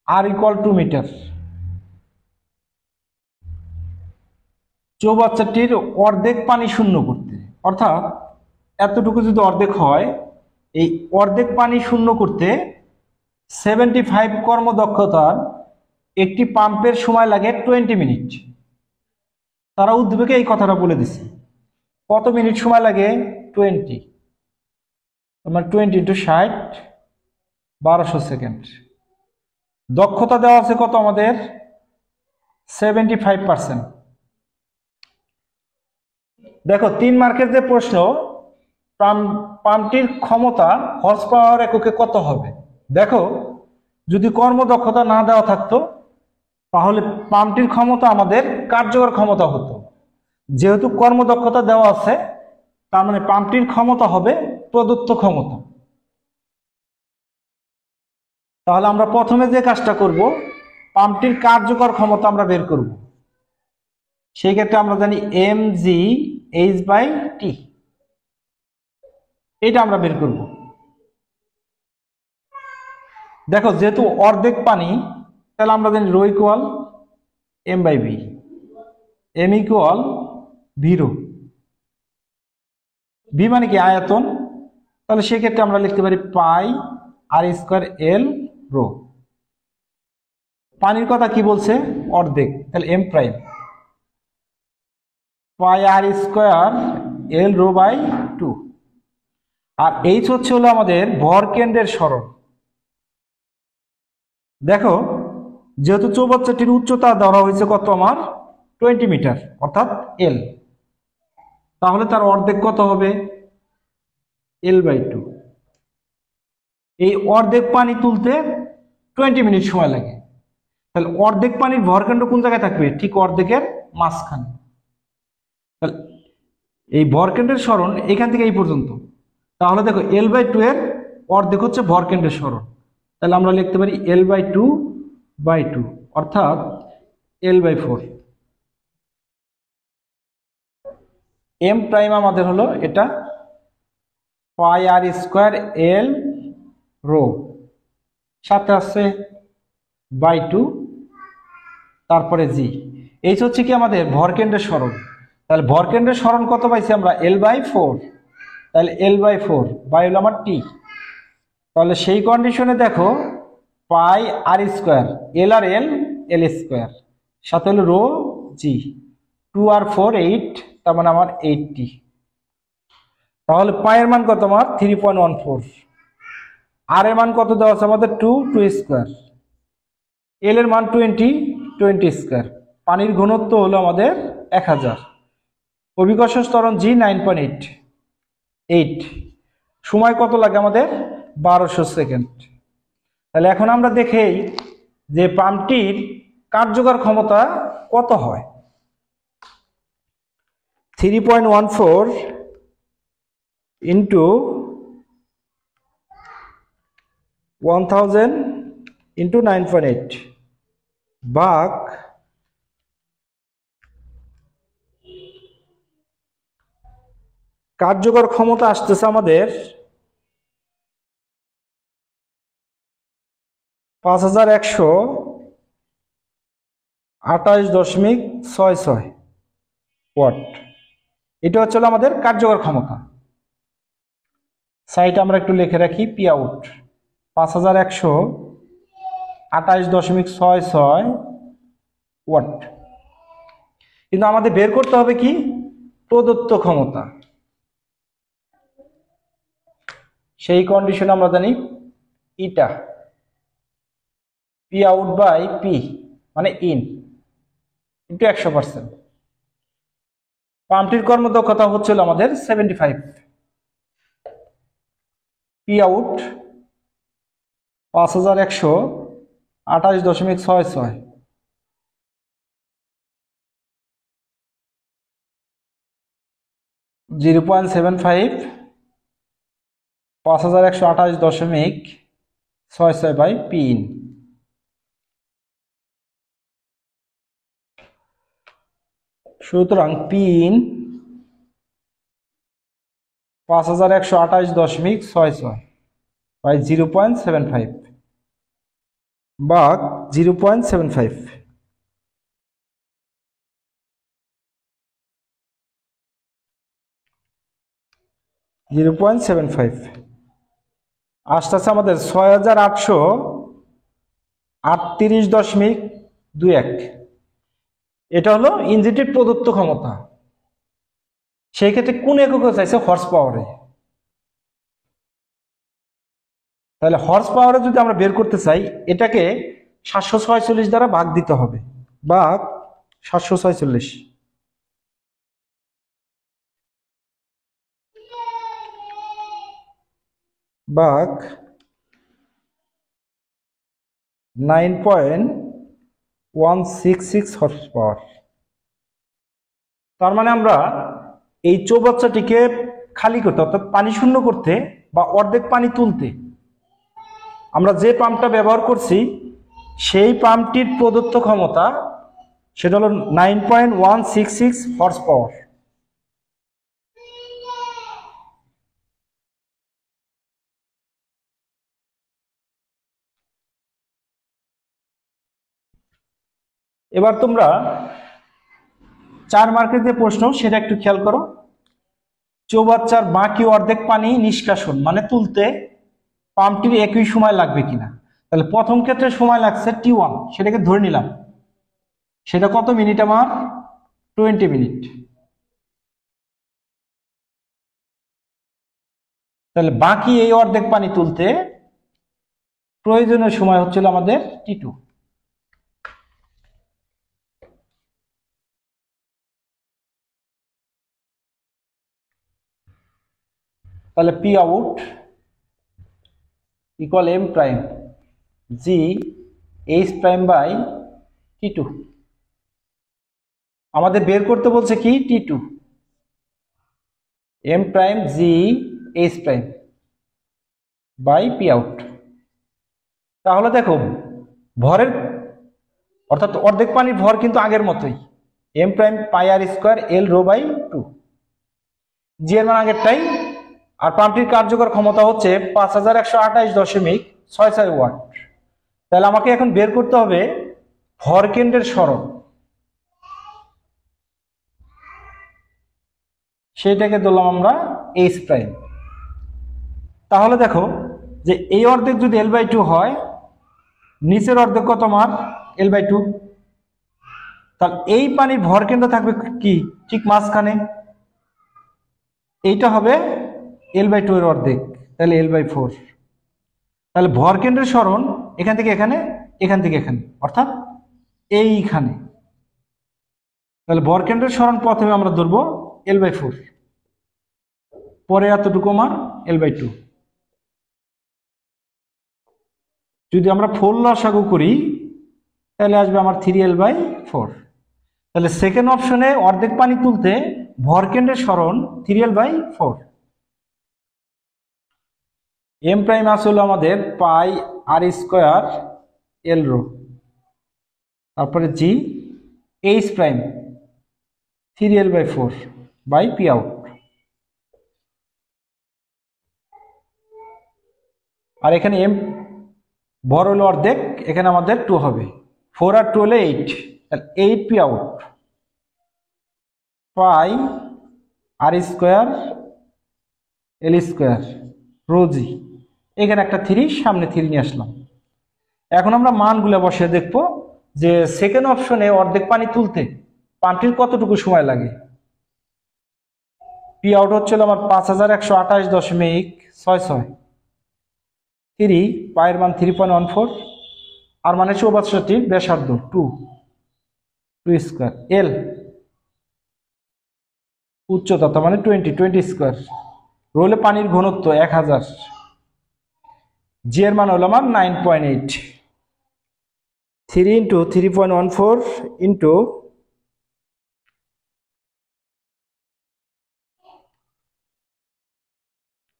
R ইকুয়াল 2 মিটার। চৌবাচ্চাটির অর্ধেক পানি শূন্য করতে অর্থাৎ এতটুকু যদি অর্ধেক হয়, এই অর্ধেক পানি শূন্য করতে 75 কর্মদক্ষতার একটি পাম্পের সময় লাগে 20 মিনিট। তারা উদ্দীপকে এই কথাটা বলে দিছে। কত মিনিট সময় লাগে? 20, মানে 20 × 60, 1200 সেকেন্ড। দক্ষতা দেওয়া আছে কত আমাদের? 75%। দেখো 3 মার্কের যে প্রশ্ন, পাম্পটির ক্ষমতা হর্স পাওয়ার এককে কত হবে। দেখো যদি কর্মদক্ষতা না দেওয়া থাকতো তাহলে পাম্পটির ক্ষমতা আমাদের কার্যকর ক্ষমতা হতো। যেহেতু কর্মদক্ষতা দেওয়া আছে, তার মানে পাম্পটির ক্ষমতা হবে প্রদত্ত ক্ষমতা। তাহলে আমরা প্রথমে যে কাজটা করব, পাম্পটির কার্যকর ক্ষমতা আমরা বের করব। সেই ক্ষেত্রে আমরা জানি mgh/t, এটা আমরা বের করব। দেখো যেহেতু অর্ধেক পানি, তাহলে আমরা জানি rho equal m/v, m equal v/ρ। v মানে কি? আয়তন। তাহলে সেক্ষেত্রে আমরা লিখতে পারি পাই r² l রো। পানির কথা কি বলছে? অর্ধেক, তাহলে m প্রাইম পাই r² l ρ/2। আর h হচ্ছে হলো আমাদের ভর কেন্দ্রের সরণ। দেখো যেহেতু চৌবাচ্চাটির উচ্চতা ধরা হয়েছে কত আমার? 20 মিটার, অর্থাৎ l, তাহলে তার অর্ধেক কত হবে? l/2। এই অর্ধেক পানি তুলতে 20 মিনিট সময় লাগে। তাহলে অর্ধেক পানির ভরকেন্দ্র কোন জায়গায় থাকবে? ঠিক অর্ধেকের মাঝখানে। তাহলে এই ভরকেন্দ্রের সরণ এখান থেকে এই পর্যন্ত। তাহলে দেখো l/2 এর অর্ধেক হচ্ছে ভরকেন্দ্রের সরণ। তাহলে আমরা লিখতে পারি l/2/2, অর্থাৎ l/4। m প্রাইম আমাদের হলো এটা পাই r² l রো, সাথে আছে /2, তারপরে জি। এই হচ্ছে কি আমাদের ভরকেন্দ্রের সরণ। তাহলে ভরকেন্দ্রের সরণ কত পাইছি আমরা? l/4। তাহলে l/4 বাই হলো আমার টি। তাহলে সেই কন্ডিশনে দেখো পাই r², l আর l, l², সাথে হলো রো জি, 2 আর 4 8, তার মানে আমার 80। তাহলে পায়ের মান কত আমার? 3.14। আর এর মান কত দেওয়া আছে আমাদের? 2² এল এর মান 20² পানির ঘনত্ব হলো আমাদের 1000। অভিকর্ষজ ত্বরণ জি 9.8। সময় কত লাগে আমাদের? 1200 সেকেন্ড। তাহলে এখন আমরা দেখেই যে পাম্পটির কার্যকর ক্ষমতা কত হয়। 3.14 ইন্টু 1000 ইন্টু 9.8 ভাগ কার্যকর ক্ষমতা আসতেছে আমাদের 5128.66 ওয়াট। এটা হচ্ছে আমাদের কার্যকর ক্ষমতা। সাইট আমরা একটু লিখে রাখি, পি আউট 5128.66 ওয়াট। কিন্তু আমাদের বের করতে হবে কি? প্রদত্ত ক্ষমতা। সেই কন্ডিশনে আমরা জানি eta P out by P মানে ইন ইন্টু 100%। পাম্পটির কর্মদক্ষতা হচ্ছিল আমাদের 75। P out 5128.66 0.75 5128.66 by P in. সুতরাং পি ইন 5128.66 বাই 0.75 ভাগ 0.75। 0.75 আসতেছে আমাদের 6838.21। এটা হলো ইঞ্জিনটির প্রদত্ত ক্ষমতা। সেই ক্ষেত্রে কোন এককে চাইছে? হর্স পাওয়ারে। তাহলে হর্স পাওয়ারে যদি আমরা বের করতে চাই, এটাকে 746 দ্বারা ভাগ দিতে হবে। ভাগ 746 ভাগ 9.166 হর্স পাওয়ার। তার মানে আমরা এই চৌবাচ্চাটিকে খালি করতে, অর্থাৎ পানি শূন্য করতে বা অর্ধেক পানি তুলতে আমরা যে পাম্পটা ব্যবহার করছি, সেই পাম্পটির প্রদত্ত ক্ষমতা সেটা হলো 9.166 হর্স পাওয়ার। এবার তোমরা 4 মার্কের যে প্রশ্ন সেটা একটু খেয়াল করো। চৌবাচ্চার বাকি অর্ধেক পানি নিষ্কাশন মানে তুলতে পাম্পটির একই সময় লাগবে কিনা। তাহলে প্রথম ক্ষেত্রে সময় লাগছে T1, সেটাকে ধরে নিলাম। সেটা কত মিনিট? আমার 20 মিনিট। তাহলে বাকি এই অর্ধেক পানি তুলতে প্রয়োজনীয় সময় হচ্ছিল আমাদের T2। তাহলে P out equal M prime G H prime by T2। আমাদের বের করতে বলছে কি? T2 M prime G H prime by P out. তাহলে দেখো ভরের, অর্থাৎ অর্ধেক পানির ভর কিন্তু আগের মতোই, M prime pi R square L rho by 2। G এর মান আগেরটাই। আর পাম্পটির কার্যকর ক্ষমতা হচ্ছে 5128.66 ওয়াট। তাহলে আমাকে এখন বের করতে হবে ভর কেন্দ্রের সরণ। সেইটাকে ধরলাম আমরা এইচ প্রাইম। তাহলে দেখো যে এই অর্ধেক যদি L/2 হয়, নিচের অর্ধেক কত মান? L/2। তাহলে এই পানির ভর কেন্দ্র থাকবে কি? ঠিক মাঝখানে। এইটা হবে L/2 এর অর্ধেক, তাহলে L/4। তাহলে ভর কেন্দ্রের সরণ এখান থেকে এখানে, এখান থেকে এখানে, অর্থাৎ এইখানে। তাহলে ভর কেন্দ্রের সরণ প্রথমে আমরা ধরবো L/4, পরে এতটুকু মান L/2। যদি আমরা 4 লসাগু করি তাহলে আসবে আমার 3L/4। তাহলে সেকেন্ড অপশনে অর্ধেক পানি তুলতে ভর কেন্দ্রের সরণ 3L/4। এম প্রাইম আসলে আমাদের পাই আর স্কোয়ার এল রো, তারপরে G H prime 3L/4 by P out. আর এখানে এম ভর হলো অর্ধেক, এখানে আমাদের 2 হবে। 4 আর 2 হলে 8, তাহলে 8 পি আউট পাই আর স্কোয়ার এল স্কোয়ার রোজি। এখানে একটা 3, সামনে 3 নিয়ে আসলাম। এখন আমরা মানগুলো বসে দেখব যে সেকেন্ড অপশনে অর্ধেক পানি তুলতে পাম্পটির কতটুকু সময় লাগে। পি আউট হচ্ছিল আমার 5128.66। 3 পায়ের মান 3.14, আর মানে চৌবাচ্চাটির ব্যাসার্ধ 2 স্কোয়ার। এল উচ্চতা, তার মানে 20 স্কোয়ার। রোলে পানির ঘনত্ব 1000। জি এর মান হলো আমার 9.8। 3 × 3.14 ইন্টু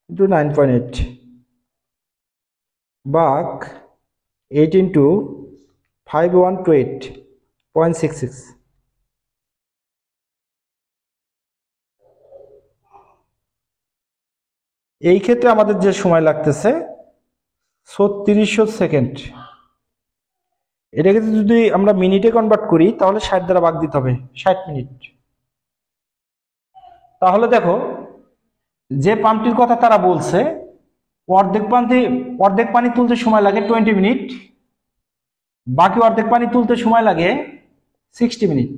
9.8 ভাগ 8 × 5128.66। এই ক্ষেত্রে আমাদের যে সময় লাগতেছে 3600 সেকেন্ড। এটাকে যদি আমরা মিনিটে কনভার্ট করি তাহলে 60 দ্বারা ভাগ দিতে হবে, 60 মিনিট। তাহলে দেখো যে পাম্পটির কথা তারা বলছে অর্ধেক পানি তুলতে সময় লাগে 20 মিনিট, বাকি অর্ধেক পানি তুলতে সময় লাগে 60 মিনিট।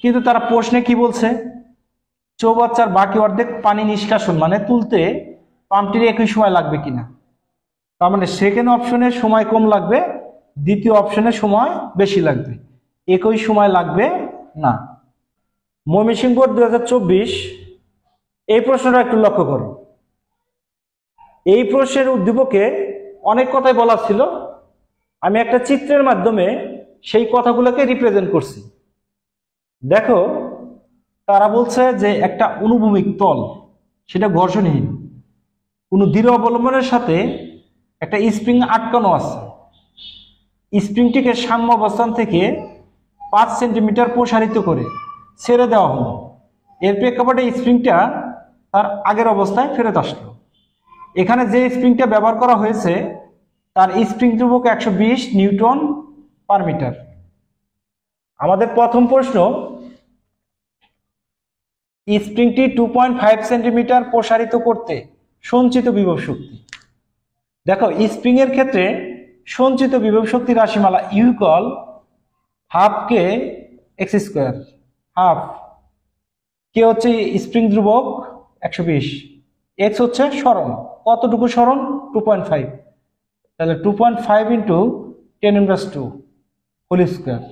কিন্তু তারা প্রশ্নে কি বলছে, চৌবাচ্চার বাকি অর্ধেক পানি নিষ্কাশন মানে তুলতে পাম্পটির একই সময় লাগবে কিনা। তার মানে সেকেন্ড অপশনে সময় কম লাগবে, দ্বিতীয় অপশনে সময় বেশি লাগবে, একই সময় লাগবে না। ময়মনসিংহ বোর্ড 2024 এই প্রশ্নটা একটু লক্ষ্য করো। এই প্রশ্নের উদ্দীপকে অনেক কথাই বলা ছিল, আমি একটা চিত্রের মাধ্যমে সেই কথাগুলোকে রিপ্রেজেন্ট করছি। দেখো তারা বলছে যে একটা অনুভূমিক তল, সেটা ঘর্ষণহীন, কোনো দৃঢ় অবলম্বনের সাথে একটা স্প্রিং আটকানো আছে। স্প্রিংটিকে সাম্য অবস্থান থেকে 5 সেন্টিমিটার প্রসারিত করে ছেড়ে দেওয়া হলো। এর প্রেক্ষাপটে স্প্রিংটা তার আগের অবস্থায় ফেরত আসলো। এখানে যে স্প্রিংটা ব্যবহার করা হয়েছে তার স্প্রিং ধ্রুবক 120 নিউটন পার মিটার। আমাদের প্রথম প্রশ্ন, স্প্রিংটি 2.5 সেন্টিমিটার প্রসারিত করতে সঞ্চিত বিভব শক্তি। দেখো স্প্রিং এর ক্ষেত্রে সঞ্চিত বিভব শক্তি রাশিমালা ইউকল হাফ কে এক্স স্কোয়ার, হাফ কে হচ্ছে স্প্রিং ধ্রুবক 120, এক্স হচ্ছে সরণ, কতটুকু সরণ 2.5, তাহলে 2.5 ইন্টু 10⁻²² হোল স্কোয়ার।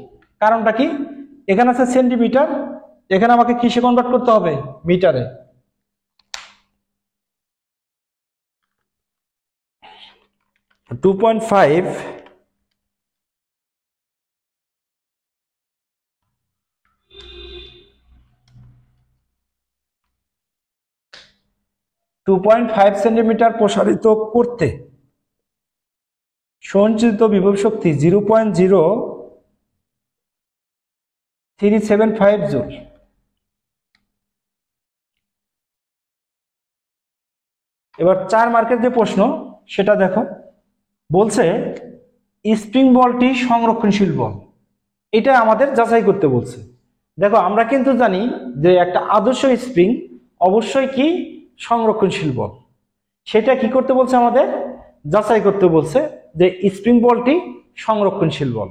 কারণটা কি, এখানে আছে সেন্টিমিটার, এখানে আমাকে কিসে কনভার্ট করতে হবে, মিটারে। টু পয়েন্ট ফাইভ 2.5 সেন্টিমিটার প্রসারিত করতে সঞ্চিত বিভব শক্তি 0.0375 জুল। এবার 4 মার্কের যে প্রশ্ন সেটা দেখো, বলছে স্প্রিং বলটি সংরক্ষণশীল বল, এটা আমাদের যাচাই করতে বলছে। দেখো আমরা কিন্তু জানি যে একটা আদর্শ স্প্রিং অবশ্যই কি সংরক্ষণশীল বল, সেটা কি করতে বলছে, আমাদের যাচাই করতে বলছে যে স্প্রিং বলটি সংরক্ষণশীল বল।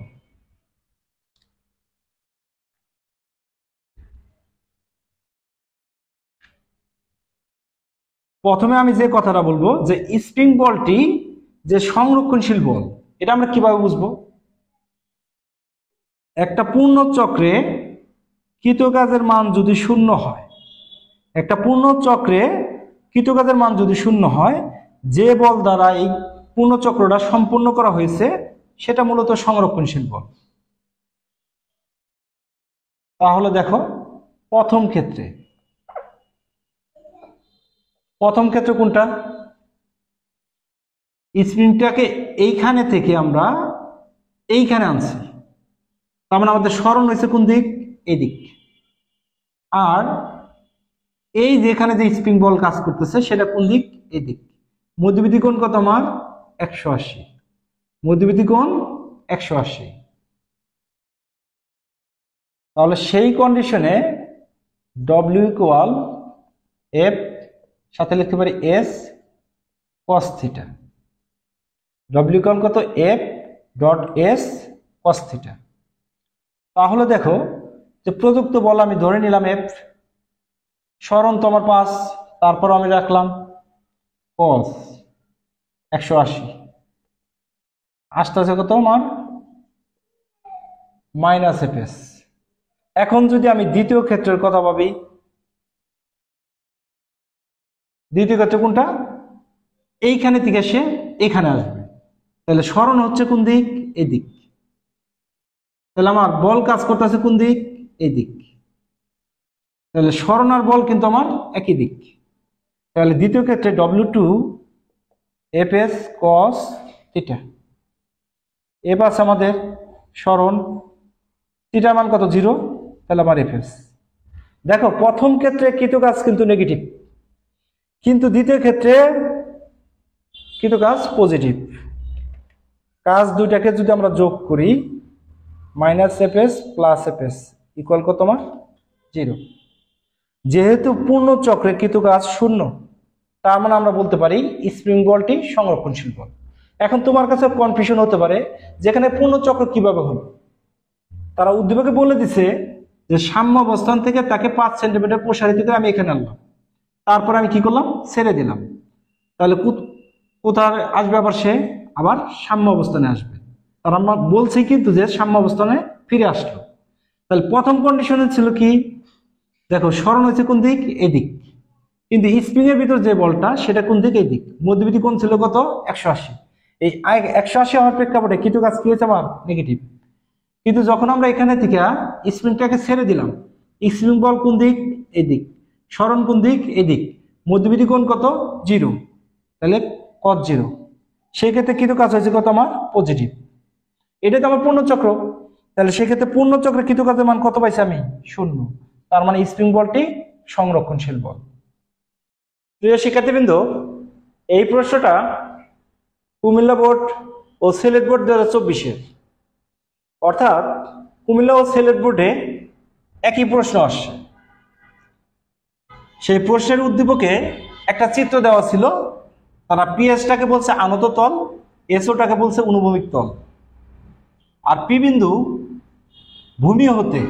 প্রথমে আমি যে কথাটা বলবো যে স্প্রিং বলটি যে সংরক্ষণশীল বল, এটা আমরা কিভাবে বুঝবো। একটা পূর্ণ চক্রে কৃতকাজের মান যদি 0 হয়, একটা পূর্ণ চক্রে কৃতকাজের মান যদি 0 হয়, যে বল দ্বারা এই পূর্ণ চক্রটা সম্পূর্ণ করা হয়েছে সেটা মূলত সংরক্ষণশীল বল। তাহলে দেখো প্রথম ক্ষেত্রে কোনটা, স্প্রিংটাকে এইখানে থেকে আমরা এইখানে আনছি, তার মানে আমাদের সরণ হয়েছে কোন দিক, এই দিক। আর এই যেখানে যে স্প্রিং বল কাজ করতেছে সেটা কোন দিক, এই দিক। মধ্যবিধি কোণ কত আমার 180, মধ্যবিধি কোণ 180। তাহলে সেই কন্ডিশনে ডব্লিউ ইকুয়াল এফ, সাথে লিখতে পারি S cos theta. W equal কত, F dot S cos theta. তাহলে দেখো যে প্রযুক্ত বল আমি ধরে নিলাম এফ, সরণ তো আমার 5, তারপর আমি রাখলাম কস 180, আসতেছে কত আমার মাইনাস এফ এস। এখন যদি আমি দ্বিতীয় ক্ষেত্রের কথা ভাবি, দ্বিতীয় ক্ষেত্রে কোনটা, এইখানে থেকে সে এখানে আসবে, তাহলে সরণ হচ্ছে কোন দিক, এই দিক। তাহলে আমার বল কাজ করতেছে কোন দিক, এই দিক। তাহলে সরণ আর বল কিন্তু আমার একই দিক। তাহলে দ্বিতীয় ক্ষেত্রে W2 FS cos theta, F আছে আমাদের সরণ, থিটার মান কত 0, তাহলে আমার এফএস। দেখো প্রথম ক্ষেত্রে কৃতকাজ কিন্তু নেগেটিভ, কিন্তু দ্বিতীয় ক্ষেত্রে কৃতকাজ পজিটিভ। কাজ দুইটাকে যদি আমরা যোগ করি, minus FS plus FS equal কত আমার 0। যেহেতু পূর্ণ চক্রে কৃতকাজ শূন্য, তার মানে আমরা বলতে পারি স্প্রিং বলটি সংরক্ষণশীল বল। এখন তোমার কাছে কনফিউশন হতে পারে যেখানে পূর্ণ চক্র কিভাবে হলো। তারা উদ্দীপকে বলে দিছে যে সাম্য অবস্থান থেকে তাকে 5 সেন্টিমিটার প্রসারিত করে আমি এখানে আনলাম, তারপর আমি কি করলাম, ছেড়ে দিলাম। তাহলে কোথায় আসবে, আবার সে আবার সাম্য অবস্থানে আসবে। তারা আমরা বলছি কিন্তু যে সাম্য অবস্থানে ফিরে আসলো। তাহলে প্রথম কন্ডিশনে ছিল কি, দেখো স্মরণ হয়েছে কোন দিক, এদিক, কিন্তু স্প্রিং এর ভিতর যে বলটা সেটা কোন দিক, এই দিক। মধ্যবিধি কোণ ছিল কত, 180। এই 180 হওয়ার প্রেক্ষাপটে কৃতকাজ কি হয়েছে আমার, নেগেটিভ। কিন্তু যখন আমরা এখানে থেকে স্প্রিংটাকে ছেড়ে দিলাম, স্প্রিং বল কোন দিক, এই দিক, স্মরণ কোন দিক, এই দিক, মধ্যবিধি কোণ কত, 0, তাহলে cos 0। সেক্ষেত্রে কৃতকাজ হয়েছে কত আমার, পজিটিভ। এটাই তো আমার পূর্ণচক্র। তাহলে সেক্ষেত্রে পূর্ণচক্রে কৃতকাজের মান কত পাইছি আমি, 0। তার মানে স্প্রিং বলটি সংরক্ষণশীল বল। প্রিয় শিক্ষার্থীবৃন্দ, এই প্রশ্নটা কুমিল্লা বোর্ড ও সিলেট বোর্ড 2024-এর, অর্থাৎ কুমিল্লা ও সিলেট বোর্ডে একই প্রশ্ন আসছে। সেই প্রশ্নের উদ্দীপকে একটা চিত্র দেওয়া ছিল। তারা পিএসটাকে বলছে আনত তল, এসওটাকে বলছে অনুভূমিক তল। আর পি বিন্দু ভূমি হতে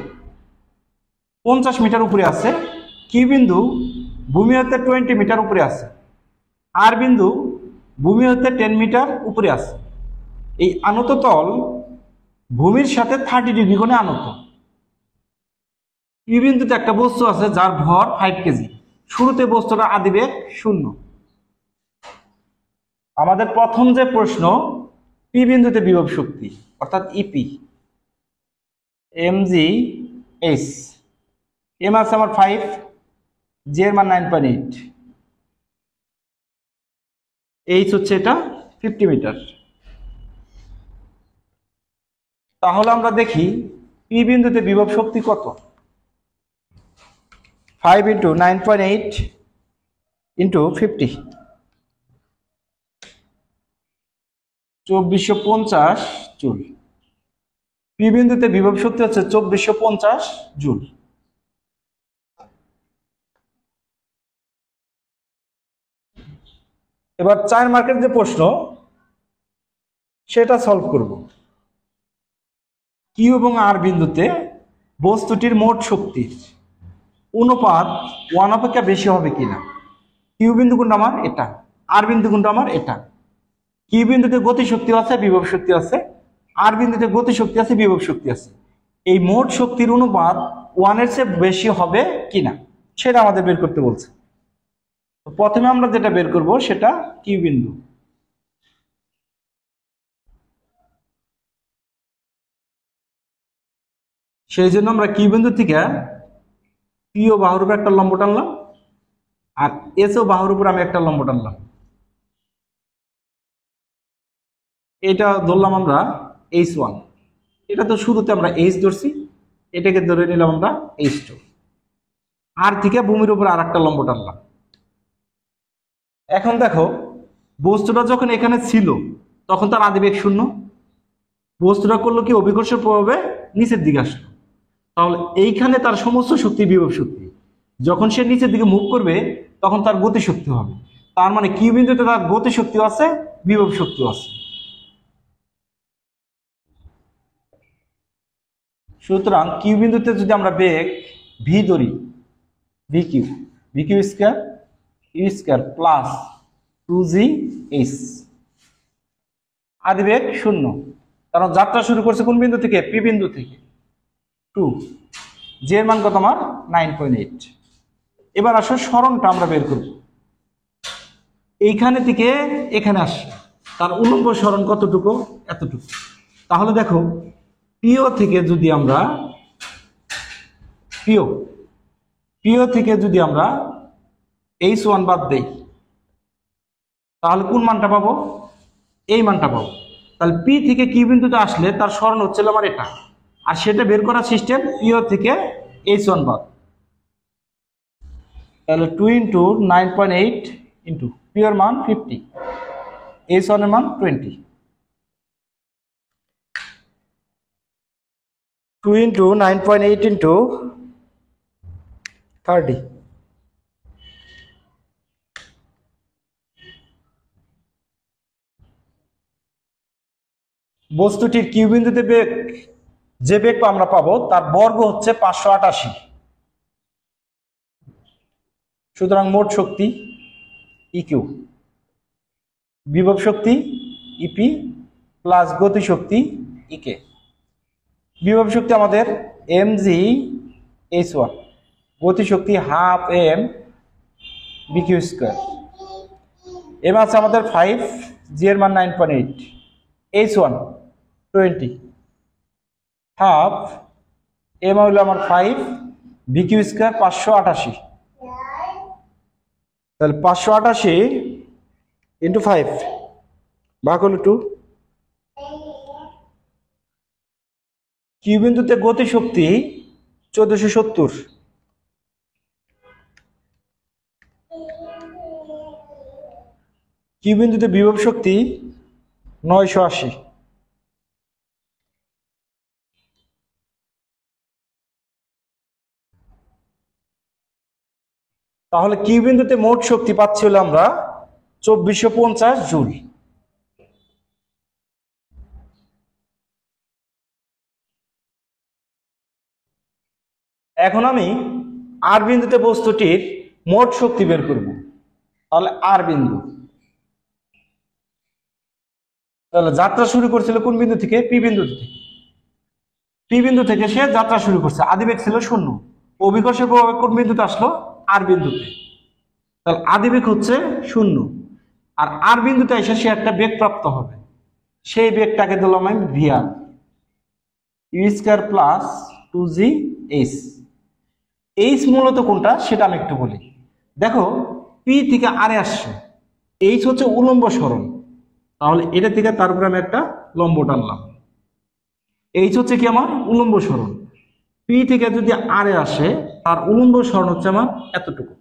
50 মিটার উপরে আছে, কিউ বিন্দু ভূমি হতে 20 মিটার উপরে আছে, আর বিন্দু ভূমি হতে 10 মিটার উপরে আছে। এই আনত তল ভূমির সাথে 30 ডিগ্রি কোণে আনত। পি বিন্দুতে একটা বস্তু আছে যার ভর 5 কেজি। শুরুতে বস্তুটা আদিবেগ 0। আমাদের প্রথম যে প্রশ্ন, পি বিন্দুতে বিভব শক্তি অর্থাৎ ইপি, এমজি এইচ, এম আছে আমার 5, জি এর মান 9.8, এইচ হচ্ছে এটা 50 মিটার। তাহলে আমরা দেখি পি বিন্দুতে বিভব শক্তি কত। 5 × 9.8 × 50, 2450 জুল। পি বিন্দুতে বিভব শক্তি হচ্ছে 2450 জুল। এবার 4 মার্কের যে প্রশ্ন সেটা সলভ করব। কিউ এবং আর বিন্দুতে বস্তুটির মোট শক্তির অনুপাত 1 অপেক্ষা বেশি হবে কিনা। কিউ বিন্দু কোনটা আমার, এটা। আর বিন্দু কোনটা আমার, এটা। কিউ বিন্দুতে গতি শক্তি আছে, বিভব শক্তি আছে। আর বিন্দুতে গতি শক্তি আছে, বিভব শক্তি আছে। এই মোট শক্তির অনুপাত 1 এর চেয়ে বেশি হবে কিনা সেটা আমাদের বের করতে বলছে। তো প্রথমে আমরা যেটা বের করব সেটা কিউ বিন্দু। সেই জন্য আমরা কিউ বিন্দু থেকে পিও বাহুর উপর একটা লম্ব টানলাম, আর এসও বাহুর উপর আমি একটা লম্ব টানলাম। এটা ধরলাম আমরা H1। এটা তো শুরুতে আমরা H ধরছি, এটাকে ধরে নিলাম আমরা H2। আর থেকে ভূমির উপর আর একটা লম্ব টানলাম। এখন দেখো, বস্তুটা যখন এখানে ছিল তখন তার আদিবেগ 0। বস্তুটা করলো কি, অভিকর্ষের প্রভাবে নিচের দিকে আসলো। তাহলে এইখানে তার সমস্ত শক্তি বিভব শক্তি। যখন সে নিচের দিকে মুভ করবে তখন তার গতি শক্তি হবে। তার মানে কিউ বিন্দুতে তার গতি শক্তি আছে, বিভব শক্তি আছে। সুতরাং কিউ বিন্দুতে যদি আমরা বেগ ভি ধরি, V Q square U square plus 2gh, আদিবেগ 0, কারণ যাত্রা শুরু করছে কোন বিন্দু থেকে, পি বিন্দু থেকে। 2, জি এর মান কত আমার 9.8। এবার আসো স্মরণটা আমরা বের করব। এইখানে থেকে এখানে আসছে, তার উলম্ব স্মরণ কতটুকু, এতটুকু। তাহলে দেখো, পিও থেকে যদি আমরা পিও থেকে যদি আমরা H1 বাদ দেই তাহলে কোন মানটা পাবো, এই মানটা পাবো। তাহলে পি থেকে কিউ বিন্দুতে আসলে তার স্মরণ হচ্ছিল আমার এটা, আর সেটা বের করার সিস্টেম পিও থেকে H1 বাদ। তাহলে 2 × 9.8 ইন্টু পিওর মান 50, H1 এর মান 20। 2 × 9.8 ইন্টু 30, বস্তুটির কিউ বিন্দুতে বেগ, যে বেগ আমরা পাবো তার বর্গ হচ্ছে 588। সুতরাং মোট শক্তি ইকিউ, বিভব শক্তি ইপি প্লাস গতি শক্তি ইকে। বিভব শক্তি আমাদের mg/h1, গতি শক্তি হাফ এম বিকিউ স্কোয়ার। এম আছে আমাদের 5, জি এর মান 9.8, h1 20, হাফ এম হইলো আমার 5, বিকিউ স্কোয়ার 588। তাহলে 588 ইন্টু 5 ভাগ হলো 2। কিউ বিন্দুতে গতি শক্তি 1470, কিউ বিন্দুতে বিভব শক্তি 980। তাহলে কিউ বিন্দুতে মোট শক্তি পাচ্ছিল আমরা 2450 জুল। এখন আমি আর বিন্দুতে বস্তুটির মোট শক্তি বের করব। তাহলে আর বিন্দু, তাহলে যাত্রা শুরু করছিল কোন বিন্দু থেকে? পি বিন্দু থেকে। পি বিন্দু থেকে সে যাত্রা শুরু করছে, আদিবেগ ছিল 0। অভিকর্ষের প্রভাবে কোন বিন্দুতে আসলো? আর বিন্দুতে। তাহলে আদিবেগ হচ্ছে 0, আর আর বিন্দুতে এসে সে একটা বেগ প্রাপ্ত হবে, সেই বেগটাকে দিলাম আমি ভিআর, ইউ স্কয়ার প্লাস 2জি এইচ। এইচ মূলত কোনটা সেটা আমি একটু বলি। দেখো, পি থেকে আরে আসছে, এইচ হচ্ছে উলম্ব সরণ, তাহলে এটা থেকে তারপরে আমি একটা লম্ব টানলাম। এইচ হচ্ছে কি আমার উলম্ব সরণ, পি থেকে যদি আরে আসে তার উলম্ব সরণ হচ্ছে আমার এতটুকু।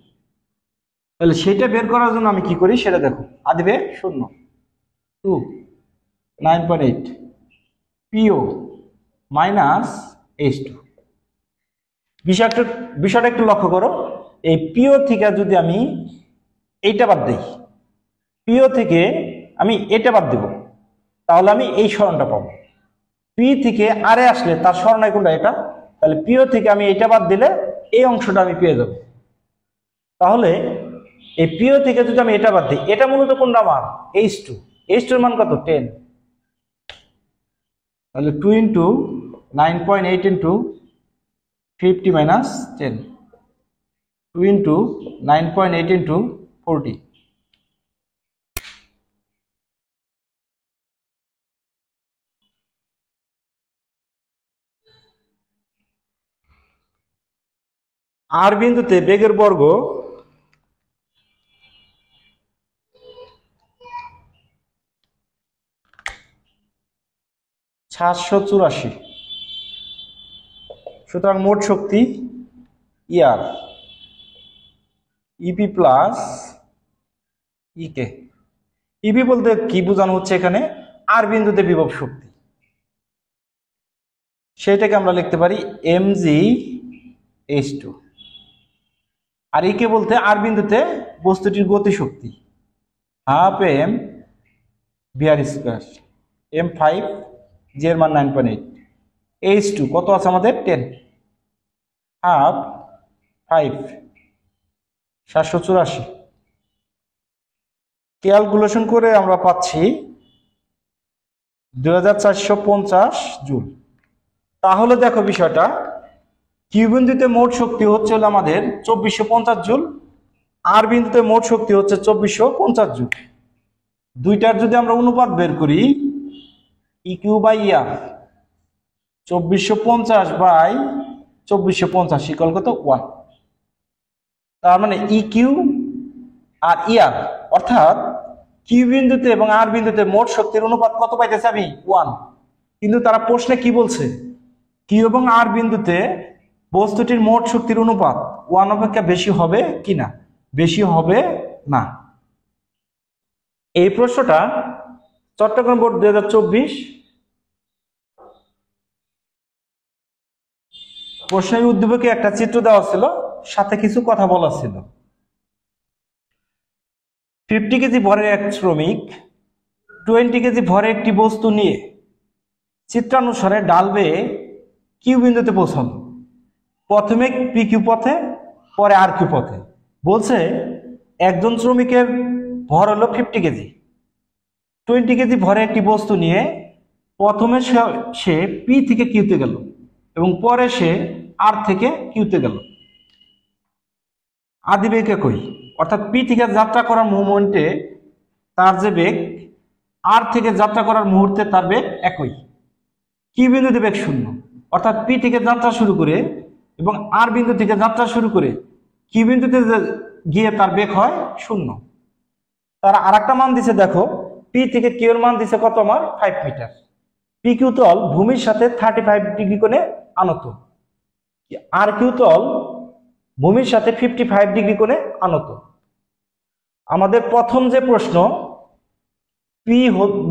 তাহলে সেটা বের করার জন্য আমি কি করি সেটা দেখো। আদিবেগ 0, 2, 9.8, পিও মাইনাস এইচ2। বিষয়টা একটু লক্ষ্য করো, এই পিও থেকে যদি আমি এইটা বাদ দিই, পিও থেকে আমি এটা বাদ দেব, তাহলে আমি এই সরণটা পাবো। পি থেকে আরে আসলে তার সরণায় কোনটা? এটা। তাহলে পিও থেকে আমি এটা বাদ দিলে এই অংশটা আমি পেয়ে যাব। তাহলে এই পিও থেকে যদি আমি এটা বাদ দিই, এটা মূলত কোনটা মান? এইচ2। এইচ2 এর মান কত? 10। তাহলে 2 into 9.8 into 50 minus 10, 2 into 9.8 into 40। আর বিন্দুতে বেগের বর্গ 784। সুতরাং মোট শক্তি ইয়ার, ইপি প্লাস ইকে। ইপি বলতে কি বোঝানো হচ্ছে এখানে? আর বিন্দুতে বিভব শক্তি, সেটাকে আমরা লিখতে পারি mg/h2। আর ইকে বলতে আর বিন্দুতে বস্তুটির গতি শক্তি, half M VR square, m5, G এর মান 9.8, h2 কত আছে আমাদের? 10, হাফ 5, 784। ক্যালকুলেশন করে আমরা পাচ্ছি 2450 জুল। তাহলে দেখো বিষয়টা, কিউ বিন্দুতে মোট শক্তি হচ্ছে আমাদের 2450 জুল, আর বিন্দুতে মোট শক্তি হচ্ছে 2450 জুল। দুইটার যদি আমরা অনুপাত বের করি, ইকিউ বাই ইয়ার, 2450 বাই 2450 ইকুয়াল কত? 1। তার মানে ইকিউ আর ইয়ার, অর্থাৎ কিউ বিন্দুতে এবং আর বিন্দুতে মোট শক্তির অনুপাত কত পাইতেছে আমি? 1। কিন্তু তারা প্রশ্নে কি বলছে? কিউ এবং আর বিন্দুতে বস্তুটির মোট শক্তির অনুপাত 1 অপেক্ষা বেশি হবে কিনা? বেশি হবে না। এই প্রশ্নটা চট্টগ্রাম বোর্ড 2024 প্রশ্নের উদ্দীপকে একটা চিত্র দেওয়া ছিল, সাথে কিছু কথা বলা ছিল। 50 কেজি ভরের এক শ্রমিক 20 কেজি ভরের একটি বস্তু নিয়ে চিত্রানুসারে ডাল বেয়ে কিউ বিন্দুতে পৌঁছানো। প্রথমে পি কিউ পথে, পরে আর কিউ পথে। বলছে একজন শ্রমিকের ভর হলো 50 কেজি। 20 কেজি ভরে একটি বস্তু নিয়ে প্রথমে সে পি থেকে কিউতে গেল এবং পরে সে আর থেকে কিউতে গেল। আদি বেগ একই, অর্থাৎ পি থেকে যাত্রা করার মুভমেন্টে তার যে বেগ, আর থেকে যাত্রা করার মুহূর্তে তার বেগ একই। কিউ বিন্দুতে বেগ শূন্য, অর্থাৎ পি থেকে যাত্রা শুরু করে এবং আর বিন্দু থেকে যাত্রা শুরু করে কিউ বিন্দুতে গিয়ে তার বেগ হয় শূন্য। তারা আর একটা মান দিছে, দেখো পি থেকে কিউ এর মান দিছে কত, আমার 5 মিটার। পি কিউ তল ভূমির সাথে 35 ডিগ্রি কোণে আনত, আর কিউ তল ভূমির সাথে 55 ডিগ্রি কোণে আনত। আমাদের প্রথম যে প্রশ্ন, পি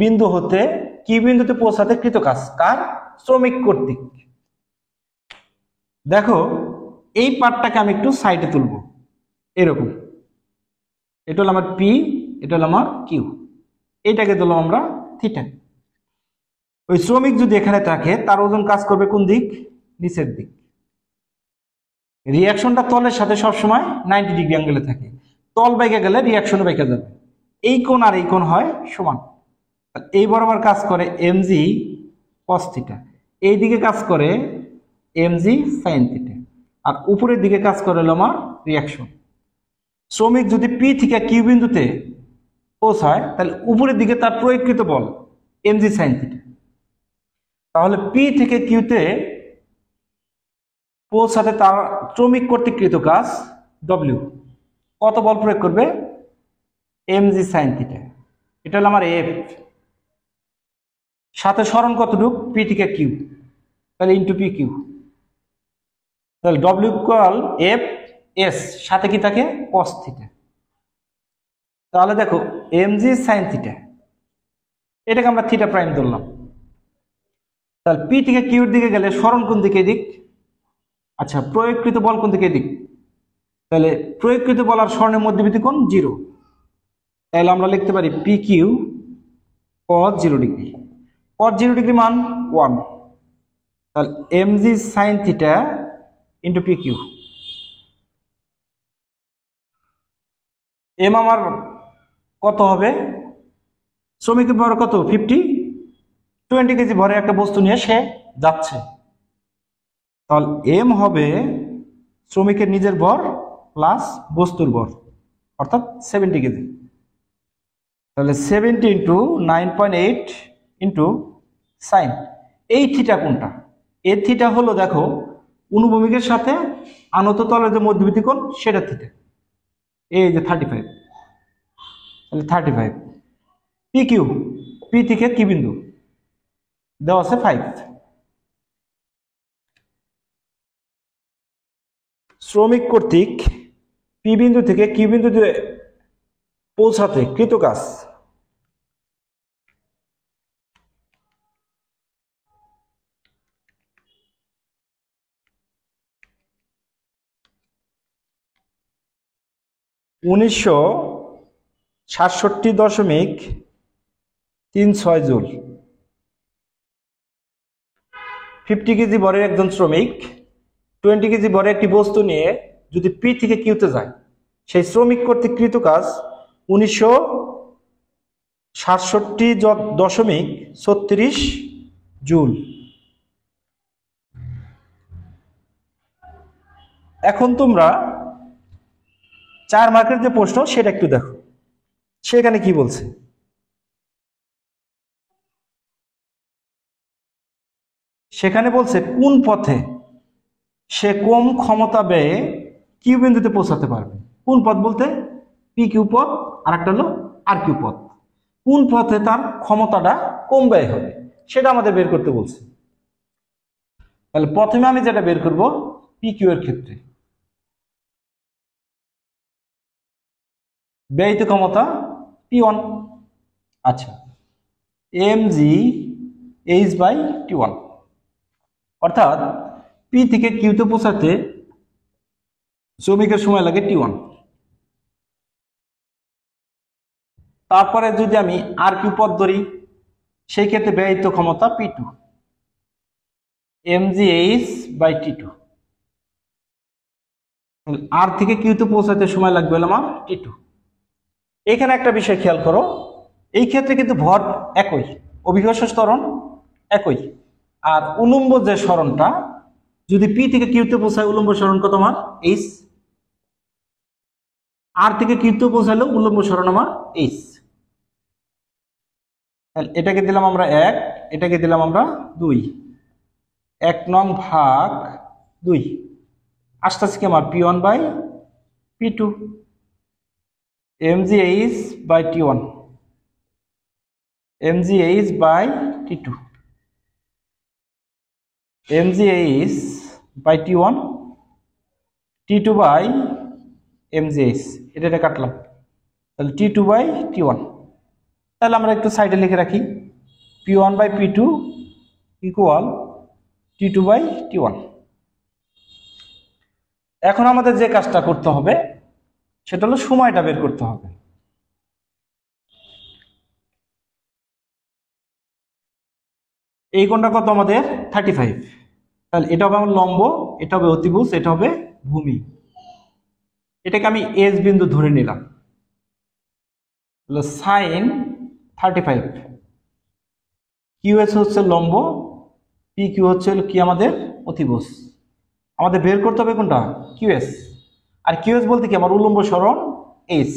বিন্দু হতে কিউ বিন্দুতে পৌঁছাতে কৃত কাজ কার? শ্রমিক কর্তৃক। দেখো এই পার্টটাকে আমি একটু সাইডে তুলব, এরকম। এটা হলো আমার পি, এটা হলো আমার কিউ, এটাকে ধরলাম আমরা থিটা। ওই শ্রমিক যদি এখানে থাকে, তার ওজন কাজ করবে কোন দিক? নিচের দিক। রিয়াকশনটা তলের সাথে সবসময় 90 ডিগ্রি অ্যাঙ্গেলে থাকে। তল বেঁকে গেলে রিয়াকশনও বেঁকে যাবে। এই কোণ আর এই কোণ হয় সমান। এই বরাবর কাজ করে এমজি কস থিটা, এই দিকে কাজ করে এমজি সাইন থিটা, আর উপরের দিকে কাজ করে হলো আমার রিয়াকশন। শ্রমিক যদি পি থেকে কিউ বিন্দুতে পৌঁছায়, তাহলে উপরের দিকে তার প্রয়োগকৃত বল এমজি সাইন থিটা। তাহলে পি থেকে কিউতে পৌঁছাতে তার শ্রমিক কর্তৃক কৃত কাজ ডব্লিউ। কত বল প্রয়োগ করবে? MG sine theta. এটা হলো আমার এফ। সাথে সরণ কতটুক? পি থেকে কিউ, তাহলে ইন্টু পি কিউ। তাহলে ডব্লিউ ইকুয়াল এফ এস, সাথে কি থাকে? কস থিটা। তাহলে দেখো এমজি সাইন থিটা, এটাকে আমরা থিটা প্রাইম ধরলাম। তাহলে পি থেকে কিউর দিকে গেলে সরণ কোন দিকে? দিক। আচ্ছা, প্রয়োগকৃত বল কোন দিকে? দিক। তাহলে প্রয়োগকৃত বল আর সরণের মধ্যবর্তী কোণ 0। তাহলে আমরা লিখতে পারি P Q cos 0 degree. cos 0 degree মান 1। তাহলে MG sine theta into P Q. M আমার কত হবে? শ্রমিকের ভর কত? 50। 20 কেজি ভরে একটা বস্তু নিয়ে সে যাচ্ছে। তাহলে এম হবে শ্রমিকের নিজের ভর প্লাস বস্তুর ভর, অর্থাৎ 70 কেজি। তাহলে 70 ইন্টু 9.8 ইন্টু সাইন। এই থিটা কোনটা? এই থিটা হলো, দেখো অনুভূমিকের সাথে আনত তলের যে মধ্যবর্তী কোণ, সেটা থিটা। এই যে 35, তাহলে 35। পি কিউ, পি থেকে কি বিন্দু দেওয়া আছে 5। শ্রমিক কর্তৃক পি বিন্দু থেকে কিউ বিন্দুতে পৌঁছাতে কৃত কাজ $1967.36 জুল। 50 কেজি ভরের একজন শ্রমিক 20 কেজি ভরের একটি বস্তু নিয়ে যদি পি থেকে কিউতে যায়, সেই শ্রমিক কর্তৃক কৃত কাজ 1967.36 জুল। এখন তোমরা 4 মার্কের যে প্রশ্ন, সেটা একটু দেখো সেখানে কি বলছে। সেখানে বলছে কোন পথে সে কম ক্ষমতা ব্যয়ে কিউ বিন্দুতে পৌঁছাতে পারবে। কোন পথ বলতে পি কিউ পথ, আর একটা হলো আর কিউ পথ। কোন পথে তার ক্ষমতাটা কম ব্যয় হবে সেটা আমাদের বের করতে বলছে। তাহলে প্রথমে আমি যেটা বের করব পি কিউ এর ক্ষেত্রে ব্যয়িত ক্ষমতা P1। আচ্ছা, mg h/T1, অর্থাৎ পি থেকে কিউতে পৌঁছাতে শ্রমিকের সময় লাগে T1। তারপরে যদি আমি আর কিউ পথ ধরি, সেই ক্ষেত্রে ব্যয়িত ক্ষমতা P2। mgh by t2। আর থেকে কিউতে পৌঁছাতে সময় লাগবে হলো আমার t2। এখানে একটা বিষয় খেয়াল করো, এই ক্ষেত্রে কিন্তু ভর একই, অভিকর্ষ ত্বরণ একই, আর উলম্ব যে সরণটা যদি পি থেকে কিউতে পৌঁছায় উলম্ব সরণ কত আমার এইচ, আর থেকে কিউতে পৌঁছালো উলম্ব সরণ আমার এইচ। এটাকে দিলাম আমরা 1, এটাকে দিলাম আমরা 2, 1 নং ভাগ 2 আসতেছে কি আমার p1 by p2 mgh by t1 mgh by t2 mgh by t1 t2 by mgh, এটা কাটলাম, তাহলে t2 বাই t1। তাহলে আমরা একটু সাইডে লিখে রাখি p1 by p2 equal t2 by t1। এখন আমাদের যে কাজটা করতে হবে সেটা হলো সময়টা বের করতে হবে। এই কোণটা কত আমাদের 35, তাহলে এটা হবে আমার লম্ব, এটা হবে অতিভুজ, এটা হবে ভূমি। এটাকে আমি এস বিন্দু ধরে নিলাম, সাইন 35, কিউএস হচ্ছে লম্ব, পি কিউ হচ্ছে কি আমাদের অতিভুজ। আমাদের বের করতে হবে কোনটা কিউএস, আর কিউএস বলতে কি আমার উলম্ব সরণ H,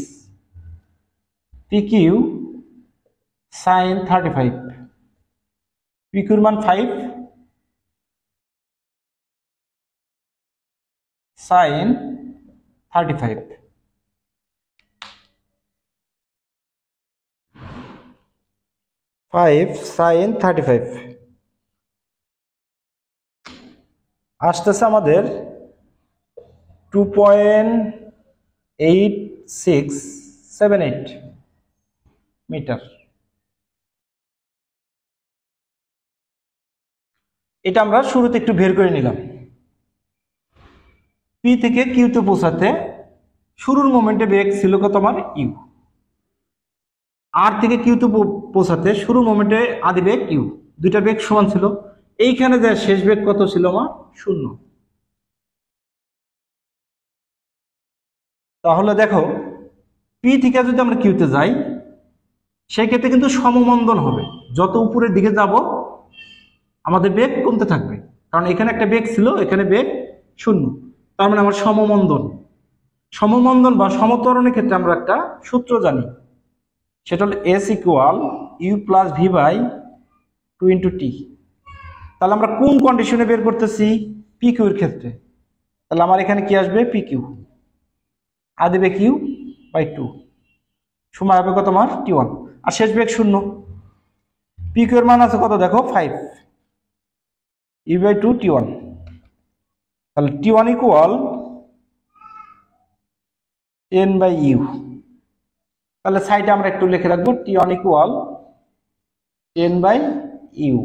P Q sine 35, P কিউর মান 5 সাইন 35, 5 সাইন 35 আসতেছে আমাদের 2.8678 মিটার। এটা আমরা শুরুতে একটু বের করে নিলাম। পি থেকে কিউতে পৌঁছাতে শুরুর মোমেন্টে বেগ ছিল কত আমার ইউ, আর থেকে কিউতে পৌঁছাতে শুরুর মোমেন্টে আদি বেগ ইউ, দুইটা বেগ সমান ছিল। এইখানে যে শেষ বেগ কত ছিল আমার 0। তাহলে দেখো পি থেকে যদি আমরা কিউতে যাই সেই ক্ষেত্রে কিন্তু সমমন্দন হবে, যত উপরের দিকে যাব আমাদের বেগ কমতে থাকবে, কারণ এখানে একটা বেগ ছিল, এখানে বেগ 0, তার মানে আমার সমমন্দন। সমমন্দন বা সমত্বরণের ক্ষেত্রে আমরা একটা সূত্র জানি, সেটা হলো S equal U plus V by 2 into T. তাহলে আমরা কোন কন্ডিশনে বের করতেছি পি কিউর ক্ষেত্রে, তাহলে আমার এখানে কি আসবে পি কিউ আদি বেগ ইউ বাই 2, সময় হবে কত আমার t1, আর শেষ বেগ 0। পি কিউ এর মান আছে কত দেখো 5 ইউ বাই 2 t1, তাহলে t1 equal n by U. তাহলে সাইডে আমরা একটু লিখে রাখবো t1 equal n by you.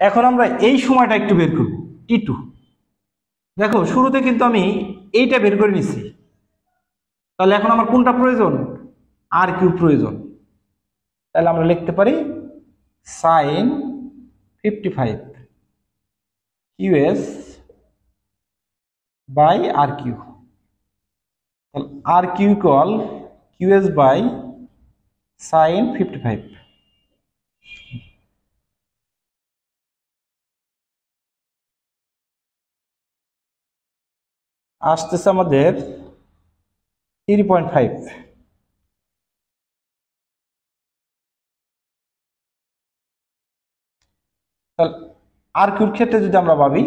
এখন আমরা এই সময়টা একটু বের করব t2। দেখো শুরুতে কিন্তু আমি এইটা বের করে নিছি, তাহলে এখন আমার কোনটা প্রয়োজন আর কিউ প্রয়োজন। তাহলে আমরা লিখতে পারি sine 55 QS by R Q, তাহলে R Q equal QS by sine 55। আসতেছে আমাদের 3.5। তাহলে আর কিউর ক্ষেত্রে যদি আমরা ভাবি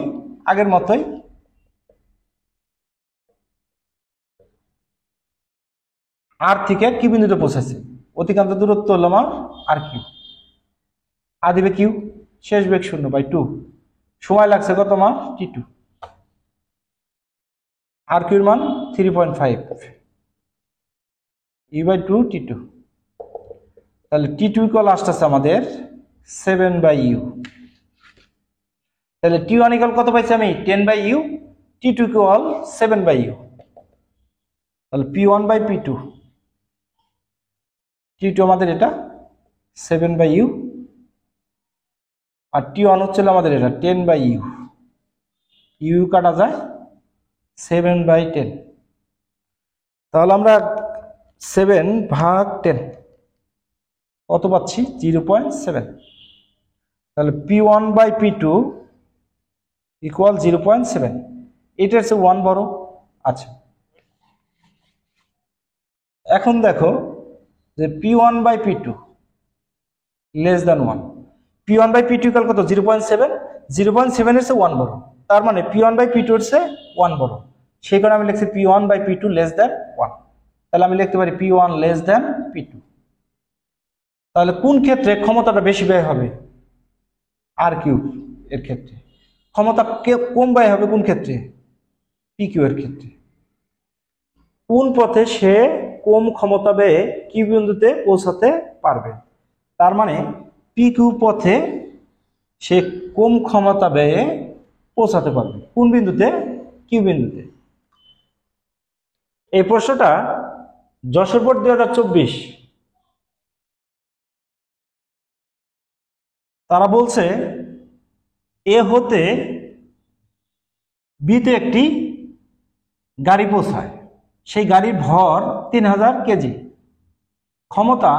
আগের মতোই, আর থেকে কিউ বিন্দুতে পৌঁছাচ্ছে, অতিক্রান্ত দূরত্ব হলো আমার আর কিউ, আদি বেগ কিউ, শেষ বেগ 0 বাই 2, সময় লাগছে কত আমার t2, আর কিউর মান 3.5 ইউ বাই 2 t2, তাহলে t2 ইকুয়াল আসতেছে আমাদের 7 বাই ইউ। তাহলে t1 ইকুয়াল কত পাইছি আমি 10 by U, t2 equal 7 by U, তাহলে p1 বাই p2 T2 আমাদের এটা 7/u, আর T1 হচ্ছিল আমাদের এটা 10/u, u কাটা যায় 7/10, তাহলে আমরা 7/10 কত পাচ্ছি? 0.7। তাহলে P1/P2 ইকুয়াল 0.7, এটার চেয়ে 1 বড়। আচ্ছা, এখন দেখো যে P1/P2 less than 1, P1/P2 equal কত? 0.7, 0.7 এর চেয়ে 1 বড়, তার মানে P1/P2 এর চেয়ে 1 বড়, সেই কারণে আমি লিখছি P1/P2 লেস দ্যান 1। তাহলে আমি লিখতে পারি P1 লেস দ্যান P2। তাহলে কোন ক্ষেত্রে ক্ষমতাটা বেশি ব্যয় হবে? R³ এর ক্ষেত্রে। ক্ষমতা কম ব্যয় হবে কোন ক্ষেত্রে? PQ এর ক্ষেত্রে। কোন পথে সে কম ক্ষমতা ব্যয়ে কিউ বিন্দুতে পৌঁছাতে পারবে? তার মানে PQ পথে সে কম ক্ষমতা ব্যয়ে পৌঁছাতে পারবে কোন বিন্দুতে? কিউ বিন্দুতে। এই প্রশ্নটা যশোর বোর্ড 2024 তারা বলছে এ হতে বিতে একটি গাড়ি পৌঁছায়, সেই গাড়ির ভর 3000 কেজি, ক্ষমতা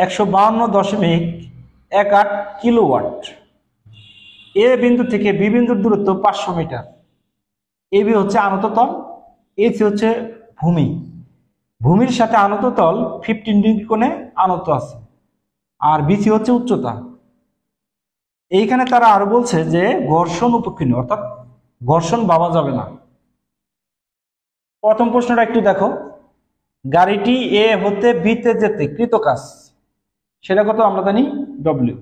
152.18 কিলোওয়াট। এ বিন্দু থেকে বি বিন্দুর দূরত্ব 500 মিটার। এ বি হচ্ছে আনত তল, এসি হচ্ছে ভূমি, ভূমির সাথে আনত তল 15 ডিগ্রি কোণে আনত আছে, আর বিসি হচ্ছে উচ্চতা। এইখানে তারা আরো বলছে যে ঘর্ষণ উপেক্ষণীয়, অর্থাৎ ঘর্ষণ ভাবা যাবে না। প্রথম প্রশ্নটা একটু দেখো, গাড়িটি এ হতে বিতে যেতে কৃত কাজ সেটা কত আমরা জানি? W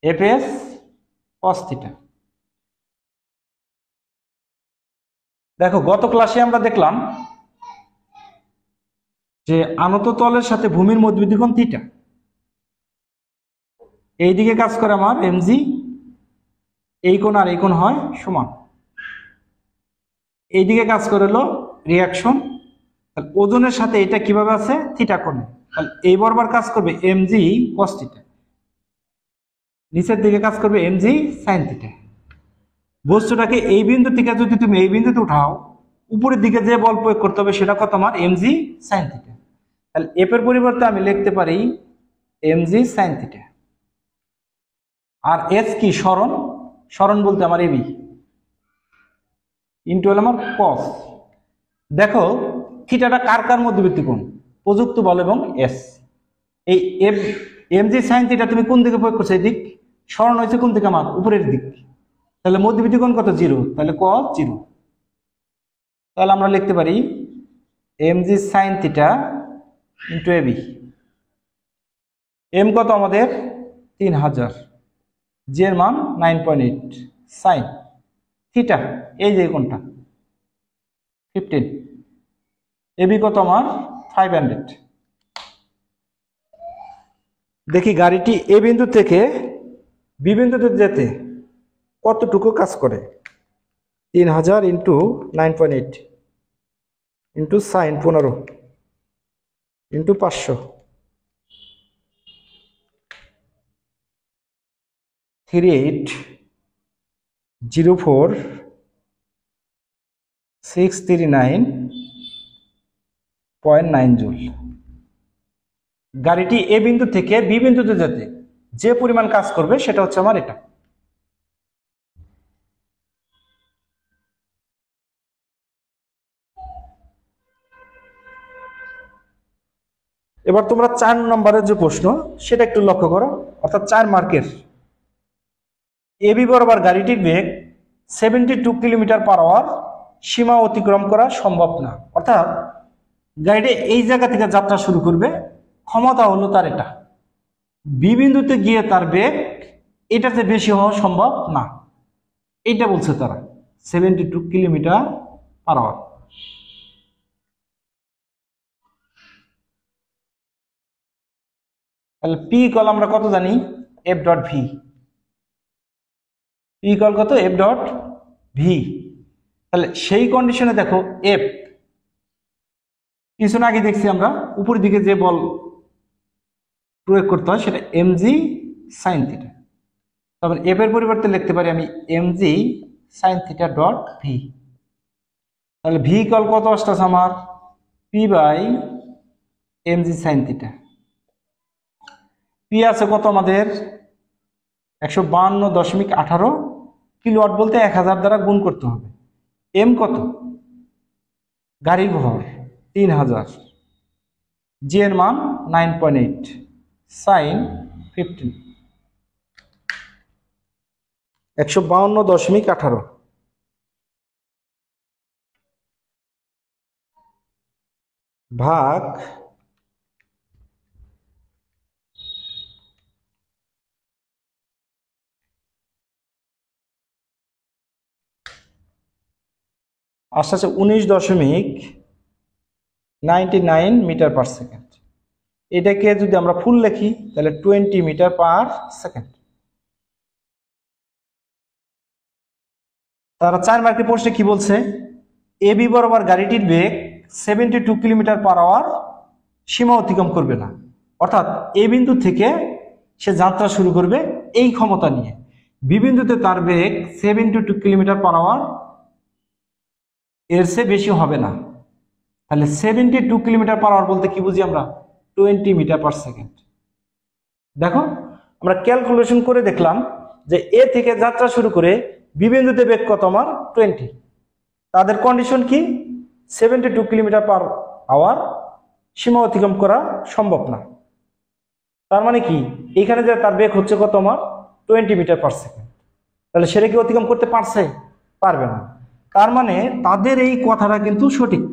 FS cos θ। দেখো গত ক্লাসে আমরা দেখলাম যে আনত তলের সাথে ভূমির মধ্যবর্তী কোণ θ, এইদিকে কাজ করে আমার mg, এই কোণ আর এই কোণ হয় সমান, এইদিকে কাজ করে হলো রিয়াকশন, ওজনের সাথে এটা কিভাবে আছে? θ কোণে, তাহলে এই বরাবর কাজ করবে mg cos θ, নিচের দিকে কাজ করবে mg sin θ। বস্তুটাকে এই বিন্দু থেকে যদি তুমি এই বিন্দুতে উঠাও, উপরের দিকে যে বল প্রয়োগ করতে হবে সেটা কত? আমার mg sin θ। তাহলে এফ এর পরিবর্তে আমি লিখতে পারি mg sin θ, আর এস কি? সরণ, সরণ বলতে আমার এবি ইন্টু হলো আমার cos। দেখো থিটাটা কার কার মধ্যবর্তী কোণ? প্রযুক্ত বল এবং এস। এই mg sin θ তুমি কোন দিকে প্রয়োগ করছো? এই দিক। সরণ হয়েছে কোন দিকে? আমার উপরের দিক। তাহলে মধ্যবর্তী কোণ কত? 0, তাহলে cos 0। তাহলে আমরা লিখতে পারি mg sin θ into AB. M কত আমাদের? 3000, জি এর মান 9.8, সাইন থিটা এই যে কোণটা 15, এবি কত আমার? 500। দেখি গাড়িটি এ বিন্দু থেকে বি বিন্দুতে যেতে কতটুকু কাজ করে? 3000 into 9.8 into sign 15 into 500, 3804,639.9 joule. গাড়িটি এ বিন্দু থেকে বি বিন্দুতে যেতে যে পরিমাণ কাজ করবে সেটা হচ্ছে আমার এটা। এবার তোমরা 4 নম্বরের যে প্রশ্ন সেটা একটু লক্ষ্য করো, অর্থাৎ 4 মার্কের। এবি বরাবর গাড়িটির বেগ 72 কিলোমিটার/আওয়ার, সীমা অতিক্রম করা সম্ভব না। অর্থাৎ গাড়িটি এই জায়গা থেকে যাত্রা শুরু করবে, ক্ষমতা হলো তার এটা, বি বিন্দুতে গিয়ে তার বেগ এটাতে বেশি হওয়া সম্ভব না, এইটা বলছে তারা 72 কিলোমিটার/আওয়ার। তাহলে পি ইকুয়াল আমরা কত জানি? F dot V. P equal কত? F dot V. তাহলে সেই কন্ডিশনে দেখো এফ, কিছু আগে দেখছি আমরা উপরের দিকে যে বল প্রয়োগ করতে হয় সেটা mg sin থিটা। তখন f এর পরিবর্তে লিখতে পারি আমি mg sin theta dot v। তাহলে v ইকুয়াল কত আসতেছে আমার p by mg sin theta. p আছে কত আমাদের 152.18 কিলোওয়াট, বলতে 1000 দ্বারা গুণ করতে হবে। m কত? গাড়ির ভর 3000, g এর মান 9.8, sin 15, 152.18 ভাগ আসছে 19.99 মিটার পার সেকেন্ড। এটাকে যদি আমরা ফুল লিখি তাহলে 20 মিটার পার সেকেন্ড। তারা 4 মার্কের প্রশ্নে কি বলছে? এবি বরাবর গাড়িটির বেগ 72 কিলোমিটার পার আওয়ার সীমা অতিক্রম করবে না। অর্থাৎ এ বিন্দু থেকে সে যাত্রা শুরু করবে এই ক্ষমতা নিয়ে। বি বিন্দুতে তার বেগ 72 কিলোমিটার পার আওয়ার, এর চেয়ে বেশি হবে না। তাহলে 72 কিলোমিটার পার আওয়ার বলতে কি বুঝি আমরা? 20 মিটার পার সেকেন্ড। দেখো আমরা ক্যালকুলেশন করে দেখলাম যে এ থেকে যাত্রা শুরু করে বি বিন্দুতে বেগ কত আমার? 20। তাদের কন্ডিশন কি? 72 কিলোমিটার পার আওয়ার সীমা অতিক্রম করা সম্ভব না। তার মানে কি এখানে যে তার বেগ হচ্ছে কত আমার? 20 মিটার পার সেকেন্ড। তাহলে সেটা কি অতিক্রম করতে পারছে? পারবে না। তার মানে তাদের এই কথাটা কিন্তু সঠিক।